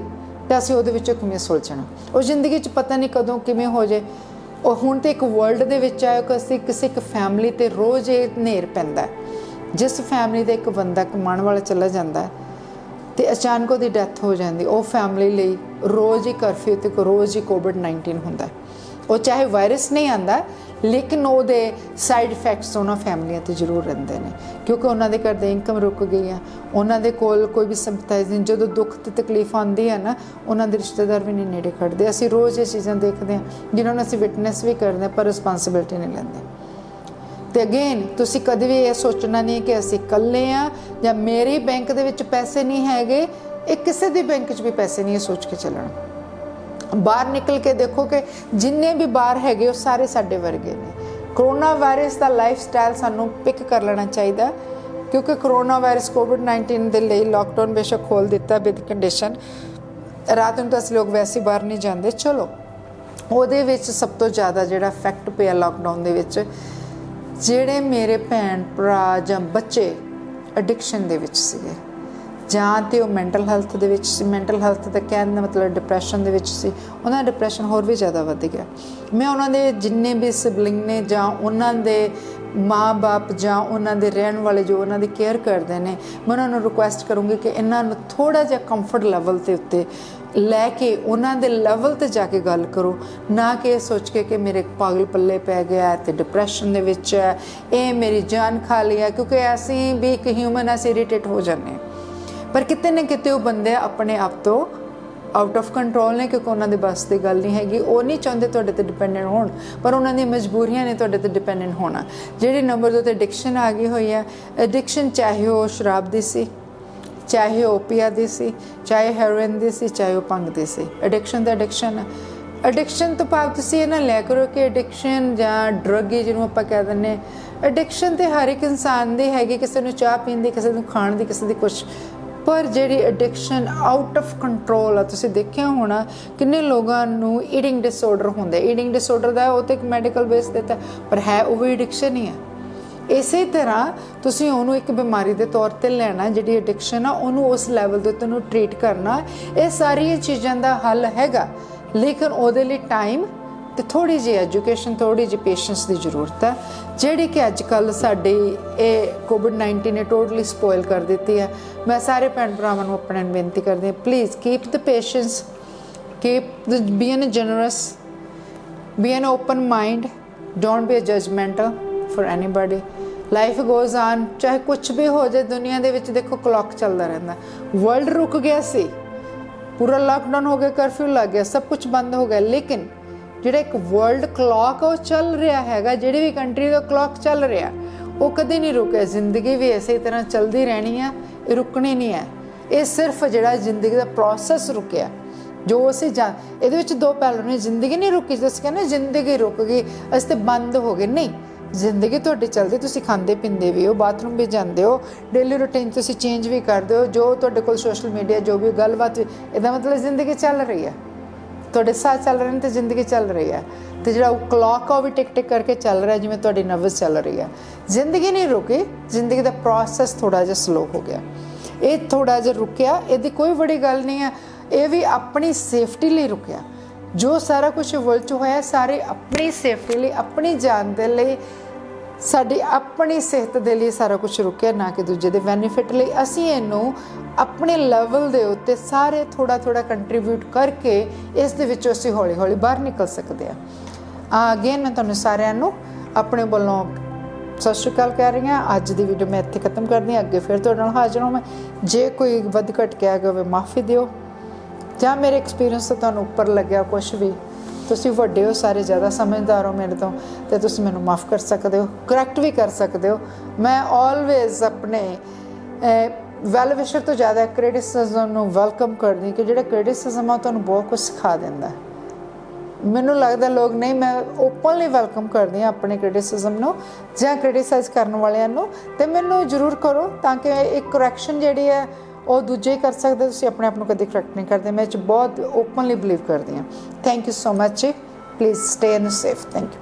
ਤਾਂ ਅਸੀਂ ਉਹਦੇ ਵਿੱਚੋਂ ਕਿਵੇਂ ਸੁਲਝਣਾ। ਉਹ ਜ਼ਿੰਦਗੀ 'ਚ ਪਤਾ ਨਹੀਂ ਕਦੋਂ ਕਿਵੇਂ ਹੋ ਜਾਏ। ਉਹ ਹੁਣ ਤਾਂ ਇੱਕ ਵਰਲਡ ਦੇ ਵਿੱਚ ਆਇਆ ਕਿ ਅਸੀਂ ਕਿਸੇ ਇੱਕ ਫੈਮਿਲੀ 'ਤੇ ਰੋਜ਼ ਇਹ ਹਨੇਰ ਪੈਂਦਾ, ਜਿਸ ਫੈਮਿਲੀ ਦਾ ਇੱਕ ਬੰਦਾ ਕਮਾਉਣ ਵਾਲਾ ਚਲਾ ਜਾਂਦਾ ਤੇ ਅਚਾਨਕ ਉਹਦੀ ਡੈਥ ਹੋ ਜਾਂਦੀ, ਉਹ ਫੈਮਿਲੀ ਲਈ ਰੋਜ਼ ਹੀ ਕਰਫਿਊ ਤੇ ਰੋਜ਼ ਹੀ ਕੋਵਿਡ-19 ਹੁੰਦਾ। ਉਹ ਚਾਹੇ ਵਾਇਰਸ ਨਹੀਂ ਆਉਂਦਾ, ਲੇਕਿਨ ਉਹਦੇ ਸਾਈਡ ਇਫੈਕਟਸ ਉਹਨਾਂ ਫੈਮਲੀਆਂ 'ਤੇ ਜ਼ਰੂਰ ਰਹਿੰਦੇ ਨੇ, ਕਿਉਂਕਿ ਉਹਨਾਂ ਦੇ ਘਰ ਦੀ ਇਨਕਮ ਰੁਕ ਗਈ ਆ, ਉਹਨਾਂ ਦੇ ਕੋਲ ਕੋਈ ਵੀ ਸਿੰਪਥਾਈਜ਼ ਨਹੀਂ। ਜਦੋਂ ਦੁੱਖ ਤੇ ਤਕਲੀਫ ਆਉਂਦੀ ਹੈ ਨਾ, ਉਹਨਾਂ ਦੇ ਰਿਸ਼ਤੇਦਾਰ ਵੀ ਨਹੀਂ ਨੇੜੇ ਖੜਦੇ। ਅਸੀਂ ਰੋਜ਼ ਇਹ ਚੀਜ਼ਾਂ ਦੇਖਦੇ ਹਾਂ ਜਿਨ੍ਹਾਂ ਨੂੰ ਅਸੀਂ ਵਿਟਨੈਸ ਵੀ ਕਰਦੇ ਹਾਂ, ਪਰ ਰਿਸਪਾਂਸਿਬਿਲਿਟੀ ਨਹੀਂ ਲੈਂਦੇ। ਤੇ ਅਗੇਨ ਤੁਸੀਂ ਕਦੇ ਵੀ ਇਹ ਸੋਚਣਾ ਨਹੀਂ ਕਿ ਅਸੀਂ ਇਕੱਲੇ ਹਾਂ ਜਾਂ ਮੇਰੇ ਬੈਂਕ ਦੇ ਵਿੱਚ ਪੈਸੇ ਨਹੀਂ ਹੈਗੇ। ਇਹ ਕਿਸੇ ਦੇ ਬੈਂਕ 'ਚ ਵੀ ਪੈਸੇ ਨਹੀਂ, ਇਹ ਸੋਚ ਕੇ ਚੱਲਣਾ। ਬਾਹਰ ਨਿਕਲ ਕੇ ਦੇਖੋ ਕਿ ਜਿੰਨੇ ਵੀ ਬਾਹਰ ਹੈਗੇ ਉਹ ਸਾਰੇ ਸਾਡੇ ਵਰਗੇ ਨੇ। ਕਰੋਨਾ ਵਾਇਰਸ ਦਾ ਲਾਈਫ ਸਟਾਈਲ ਸਾਨੂੰ ਪਿਕ ਕਰ ਲੈਣਾ ਚਾਹੀਦਾ, ਕਿਉਂਕਿ ਕਰੋਨਾ ਵਾਇਰਸ ਕੋਵਿਡ-19 ਦੇ ਲਈ ਲਾਕਡਾਊਨ ਬੇਸ਼ੱਕ ਖੋਲ੍ਹ ਦਿੱਤਾ ਵਿਦ ਕੰਡੀਸ਼ਨ। ਰਾਤ ਨੂੰ ਤਾਂ ਅਸੀਂ ਲੋਕ ਵੈਸੇ ਬਾਹਰ ਨਹੀਂ ਜਾਂਦੇ। ਚਲੋ, ਉਹਦੇ ਵਿੱਚ ਸਭ ਤੋਂ ਜ਼ਿਆਦਾ ਜਿਹੜਾ ਇਫੈਕਟ ਪਿਆ ਲਾਕਡਾਊਨ ਦੇ ਵਿੱਚ, ਜਿਹੜੇ ਮੇਰੇ ਭੈਣ ਭਰਾ ਜਾਂ ਬੱਚੇ ਐਡਿਕਸ਼ਨ ਦੇ ਵਿੱਚ ਸੀਗੇ, ਜਾਂ ਤਾਂ ਉਹ ਮੈਂਟਲ ਹੈਲਥ ਦੇ ਵਿੱਚ ਸੀ। ਮੈਂਟਲ ਹੈਲਥ ਦਾ ਕਹਿਣ ਦਾ ਮਤਲਬ ਡਿਪਰੈਸ਼ਨ ਦੇ ਵਿੱਚ ਸੀ। ਉਹਨਾਂ ਦਾ ਡਿਪਰੈਸ਼ਨ ਹੋਰ ਵੀ ਜ਼ਿਆਦਾ ਵੱਧ ਗਿਆ। ਮੈਂ ਉਹਨਾਂ ਦੇ ਜਿੰਨੇ ਵੀ ਸਿਬਲਿੰਗ ਨੇ ਜਾਂ ਉਹਨਾਂ ਦੇ ਮਾਂ-ਬਾਪ ਜਾਂ ਉਹਨਾਂ ਦੇ ਰਹਿਣ ਵਾਲੇ ਜੋ ਉਹਨਾਂ ਦੀ ਕੇਅਰ ਕਰਦੇ ਨੇ, ਮੈਂ ਉਹਨਾਂ ਨੂੰ ਰਿਕੁਐਸਟ ਕਰੂੰਗੀ ਕਿ ਇਹਨਾਂ ਨੂੰ ਥੋੜ੍ਹਾ ਜਿਹਾ ਕੰਫਰਟ ਲੈਵਲ ਦੇ ਉੱਤੇ ਲੈ ਕੇ ਉਹਨਾਂ ਦੇ ਲੈਵਲ 'ਤੇ ਜਾ ਕੇ ਗੱਲ ਕਰੋ, ਨਾ ਕਿ ਇਹ ਸੋਚ ਕੇ ਕਿ ਮੇਰੇ ਪਾਗਲ ਪੱਲੇ ਪੈ ਗਿਆ ਅਤੇ ਡਿਪਰੈਸ਼ਨ ਦੇ ਵਿੱਚ ਹੈ, ਇਹ ਮੇਰੀ ਜਾਨ ਖਾ ਲਿਆ। ਕਿਉਂਕਿ ਅਸੀਂ ਵੀ ਇੱਕ ਹਿਊਮਨ, ਅਸੀਂ ਇਰੀਟੇਟ ਹੋ ਜਾਂਦੇ ਹਾਂ, ਪਰ ਕਿਤੇ ਨਾ ਕਿਤੇ ਉਹ ਬੰਦੇ ਆਪਣੇ ਆਪ ਤੋਂ ਆਊਟ ਆਫ ਕੰਟਰੋਲ ਨੇ, ਕਿਉਂਕਿ ਉਹਨਾਂ ਦੇ ਬਸ ਦੀ ਗੱਲ ਨਹੀਂ ਹੈਗੀ। ਉਹ ਨਹੀਂ ਚਾਹੁੰਦੇ ਤੁਹਾਡੇ 'ਤੇ ਡਿਪੈਂਡੈਂਟ ਹੋਣ, ਪਰ ਉਹਨਾਂ ਦੀਆਂ ਮਜਬੂਰੀਆਂ ਨੇ ਤੁਹਾਡੇ 'ਤੇ ਡਿਪੈਂਡੈਂਟ ਹੋਣਾ। ਜਿਹੜੀ ਨੰਬਰ 2 'ਤੇ ਐਡਿਕਸ਼ਨ ਆ ਗਈ ਹੋਈ ਹੈ, ਐਡਿਕਸ਼ਨ ਚਾਹੇ ਉਹ ਸ਼ਰਾਬ ਦੀ ਸੀ, ਚਾਹੇ ਉਹ ਓਪੀਆ ਦੀ ਸੀ, ਚਾਹੇ ਹੈਰੋਇਨ ਦੀ ਸੀ, ਚਾਹੇ ਉਹ ਭੰਗ ਦੀ ਸੀ। ਐਡਿਕਸ਼ਨ ਤਾਂ ਐਡਿਕਸ਼ਨ ਹੈ। ਐਡਿਕਸ਼ਨ ਤੋਂ ਭਾਵ ਤੁਸੀਂ ਇਹ ਨਾ ਲਿਆ ਕਰੋ ਕਿ ਐਡਿਕਸ਼ਨ ਜਾਂ ਡਰੱਗ ਜਿਹਨੂੰ ਆਪਾਂ ਕਹਿ ਦਿੰਦੇ। ਐਡਿਕਸ਼ਨ ਤਾਂ ਹਰ ਇੱਕ ਇਨਸਾਨ ਦੀ ਹੈਗੀ, ਕਿਸੇ ਨੂੰ ਚਾਹ ਪੀਣ ਦੀ, ਕਿਸੇ ਨੂੰ ਖਾਣ ਦੀ, ਕਿਸੇ ਦੀ ਕੁਛ। ਪਰ ਜਿਹੜੀ ਐਡਿਕਸ਼ਨ ਆਊਟ ਆਫ ਕੰਟਰੋਲ ਆ, ਤੁਸੀਂ ਦੇਖਿਆ ਹੋਣਾ ਕਿੰਨੇ ਲੋਕਾਂ ਨੂੰ ਈਟਿੰਗ ਡਿਸਆਰਡਰ ਹੁੰਦਾ। ਈਟਿੰਗ ਡਿਸਆਰਡਰ ਦਾ ਉਹ ਤਾਂ ਇੱਕ ਮੈਡੀਕਲ ਬੇਸ ਦਿੱਤਾ, ਪਰ ਹੈ ਉਹ ਵੀ ਐਡਿਕਸ਼ਨ ਹੀ ਹੈ। ਇਸੇ ਤਰ੍ਹਾਂ ਤੁਸੀਂ ਉਹਨੂੰ ਇੱਕ ਬਿਮਾਰੀ ਦੇ ਤੌਰ ਤੇ ਲੈਣਾ, ਜਿਹੜੀ ਐਡਿਕਸ਼ਨ ਆ ਉਹਨੂੰ ਉਸ ਲੈਵਲ ਦੇ ਉੱਤੇ ਉਹਨੂੰ ਟ੍ਰੀਟ ਕਰਨਾ। ਇਹ ਸਾਰੀਆਂ ਚੀਜ਼ਾਂ ਦਾ ਹੱਲ ਹੈਗਾ, ਲੇਕਿਨ ਉਹਦੇ ਲਈ ਟਾਈਮ ਤੇ ਥੋੜੀ ਜਿਹੀ ਐਜੂਕੇਸ਼ਨ, ਥੋੜੀ ਜਿਹੀ ਪੇਸ਼ੈਂਸ ਦੀ ਜ਼ਰੂਰਤ ਹੈ, ਜਿਹੜੀ ਕਿ ਅੱਜ ਕੱਲ੍ਹ ਸਾਡੀ ਇਹ ਕੋਵਿਡ-19 ਨੇ ਟੋਟਲੀ ਸਪੋਇਲ ਕਰ ਦਿੱਤੀ ਹੈ। ਮੈਂ ਸਾਰੇ ਭੈਣ ਭਰਾਵਾਂ ਨੂੰ ਆਪਣੇ ਨੂੰ ਬੇਨਤੀ ਕਰਦੀ ਹਾਂ, please keep the patience, be an generous, be an open mind, don't be a judgmental for anybody. Life goes on, ਚਾਹੇ ਕੁਛ ਵੀ ਹੋ ਜਾਏ ਦੁਨੀਆ ਦੇ ਵਿੱਚ। ਦੇਖੋ ਕਲੌਕ ਚੱਲਦਾ ਰਹਿੰਦਾ, ਵਰਲਡ ਰੁਕ ਗਿਆ ਸੀ, ਪੂਰਾ ਲਾਕਡਾਊਨ ਹੋ ਗਿਆ, ਕਰਫਿਊ ਲੱਗ ਗਿਆ, ਸਭ ਕੁਝ ਬੰਦ ਹੋ ਗਿਆ, ਲੇਕਿਨ ਜਿਹੜਾ ਇੱਕ ਵਰਲਡ ਕਲੌਕ ਉਹ ਚੱਲ ਰਿਹਾ ਹੈਗਾ, ਜਿਹੜੀ ਵੀ ਕੰਟਰੀ ਦਾ ਕਲੌਕ ਚੱਲ ਰਿਹਾ ਉਹ ਕਦੇ ਨਹੀਂ ਰੁਕਿਆ। ਜ਼ਿੰਦਗੀ ਵੀ ਇਸੇ ਤਰ੍ਹਾਂ ਚੱਲਦੀ ਰਹਿਣੀ ਆ, ਇਹ ਰੁਕਣੀ ਨਹੀਂ ਹੈ। ਇਹ ਸਿਰਫ ਜਿਹੜਾ ਜ਼ਿੰਦਗੀ ਦਾ ਪ੍ਰੋਸੈਸ ਰੁਕਿਆ, ਜੋ ਅਸੀਂ ਇਹਦੇ ਵਿੱਚ ਦੋ ਪਹਿਲੂ ਨੇ। ਜ਼ਿੰਦਗੀ ਨਹੀਂ ਰੁਕੀ, ਤੁਸੀਂ ਕਹਿੰਦੇ ਜ਼ਿੰਦਗੀ ਰੁਕ ਗਈ, ਅਸੀਂ ਤਾਂ ਬੰਦ ਹੋ ਗਏ, ਨਹੀਂ, ਜ਼ਿੰਦਗੀ ਤੁਹਾਡੀ ਚੱਲਦੀ। ਤੁਸੀਂ ਖਾਂਦੇ ਪੀਂਦੇ ਵੀ ਹੋ, ਬਾਥਰੂਮ ਵੀ ਜਾਂਦੇ ਹੋ, ਡੇਲੀ ਰੂਟੀਨ ਤੁਸੀਂ ਚੇਂਜ ਵੀ ਕਰਦੇ ਹੋ, ਜੋ ਤੁਹਾਡੇ ਕੋਲ ਸੋਸ਼ਲ ਮੀਡੀਆ ਜੋ ਵੀ ਗੱਲਬਾਤ, ਇਹਦਾ ਮਤਲਬ ਜ਼ਿੰਦਗੀ ਚੱਲ ਰਹੀ ਹੈ, ਤੁਹਾਡੇ ਸਾਹ ਚੱਲ ਰਹੇ ਨੇ ਤੇ ਜ਼ਿੰਦਗੀ ਚੱਲ ਰਹੀ ਹੈ। ਤੇ ਜਿਹੜਾ ਉਹ ਕਲੌਕ ਆ ਉਹ ਵੀ ਟਿਕ ਟਿਕ ਕਰਕੇ ਚੱਲ ਰਿਹਾ, ਜਿਵੇਂ ਤੁਹਾਡੀ ਨਬਜ਼ ਚੱਲ ਰਹੀ ਹੈ। ਜ਼ਿੰਦਗੀ ਨਹੀਂ ਰੁਕੀ, ਜ਼ਿੰਦਗੀ ਦਾ ਪ੍ਰੋਸੈਸ ਥੋੜ੍ਹਾ ਜਿਹਾ ਸਲੋ ਹੋ ਗਿਆ, ਇਹ ਥੋੜ੍ਹਾ ਜਿਹਾ ਰੁਕਿਆ, ਇਹਦੀ ਕੋਈ ਬੜੀ ਗੱਲ ਨਹੀਂ ਹੈ। ਇਹ ਵੀ ਆਪਣੀ ਸੇਫਟੀ ਲਈ ਰੁਕਿਆ। ਜੋ ਸਾਰਾ ਕੁਝ ਵਰਲਡ 'ਚ ਹੋਇਆ ਸਾਰੇ ਆਪਣੀ ਸੇਫਟੀ ਲਈ, ਆਪਣੀ ਜਾਨ ਦੇ ਲਈ, ਸਾਡੀ ਆਪਣੀ ਸਿਹਤ ਦੇ ਲਈ ਸਾਰਾ ਕੁਝ ਰੁਕਿਆ, ਨਾ ਕਿ ਦੂਜੇ ਦੇ ਬੈਨੀਫਿਟ ਲਈ। ਅਸੀਂ ਇਹਨੂੰ ਆਪਣੇ ਲੈਵਲ ਦੇ ਉੱਤੇ ਸਾਰੇ ਥੋੜ੍ਹਾ ਥੋੜ੍ਹਾ ਕੰਟਰੀਬਿਊਟ ਕਰਕੇ ਇਸ ਦੇ ਵਿੱਚੋਂ ਅਸੀਂ ਹੌਲੀ ਹੌਲੀ ਬਾਹਰ ਨਿਕਲ ਸਕਦੇ ਹਾਂ। ਅਗੇਨ ਮੈਂ ਤੁਹਾਨੂੰ ਸਾਰਿਆਂ ਨੂੰ ਆਪਣੇ ਵੱਲੋਂ ਸਤਿ ਸ਼੍ਰੀ ਅਕਾਲ ਕਹਿ ਰਹੀ ਹਾਂ। ਅੱਜ ਦੀ ਵੀਡੀਓ ਮੈਂ ਇੱਥੇ ਖਤਮ ਕਰਦੀ ਹਾਂ, ਅੱਗੇ ਫਿਰ ਤੁਹਾਡੇ ਨਾਲ ਹਾਜ਼ਰ ਹਾਂ ਮੈਂ। ਜੇ ਕੋਈ ਵੱਧ ਘੱਟ ਕਿਹਾ ਗਿਆ ਹੋਵੇ ਮਾਫੀ ਦਿਓ, ਜਾਂ ਮੇਰੇ ਐਕਸਪੀਰੀਅੰਸ ਤੋਂ ਤੁਹਾਨੂੰ ਉੱਪਰ ਲੱਗਿਆ ਕੁਛ ਵੀ, ਤੁਸੀਂ ਵੱਡੇ ਹੋ ਸਾਰੇ, ਜ਼ਿਆਦਾ ਸਮਝਦਾਰ ਹੋ ਮੇਰੇ ਤੋਂ, ਅਤੇ ਤੁਸੀਂ ਮੈਨੂੰ ਮਾਫ ਕਰ ਸਕਦੇ ਹੋ, ਕਰੈਕਟ ਵੀ ਕਰ ਸਕਦੇ ਹੋ। ਮੈਂ ਆਲਵੇਜ਼ ਆਪਣੇ ਵੈਲ ਵਿਸ਼ਰ ਤੋਂ ਜ਼ਿਆਦਾ ਕ੍ਰਿਟਿਸਿਜ਼ਮ ਨੂੰ ਵੈਲਕਮ ਕਰਦੀ, ਕਿ ਜਿਹੜਾ ਕ੍ਰਿਟਿਸਿਜ਼ਮ ਆ ਤੁਹਾਨੂੰ ਬਹੁਤ ਕੁਝ ਸਿਖਾ ਦਿੰਦਾ। ਮੈਨੂੰ ਲੱਗਦਾ ਲੋਕ ਨਹੀਂ, ਮੈਂ ਓਪਨਲੀ ਵੈਲਕਮ ਕਰਦੀ ਹਾਂ ਆਪਣੇ ਕ੍ਰਿਟਿਸਿਜ਼ਮ ਨੂੰ ਜਾਂ ਕ੍ਰਿਟਿਸਾਈਜ਼ ਕਰਨ ਵਾਲਿਆਂ ਨੂੰ। ਅਤੇ ਮੈਨੂੰ ਜ਼ਰੂਰ ਕਰੋ, ਤਾਂ ਕਿ ਇੱਕ ਕਰੈਕਸ਼ਨ ਜਿਹੜੀ ਹੈ ਉਹ ਦੂਜੇ ਹੀ ਕਰ ਸਕਦੇ, ਤੁਸੀਂ ਆਪਣੇ ਆਪ ਨੂੰ ਕਦੇ ਕਰੈਕਟ ਨਹੀਂ ਕਰਦੇ। ਮੈਂ ਇਹ 'ਚ ਬਹੁਤ ਓਪਨਲੀ ਬਿਲੀਵ ਕਰਦੀ ਹਾਂ। ਥੈਂਕ ਯੂ ਸੋ ਮਚ ਜੀ, please stay and safe. Thank you.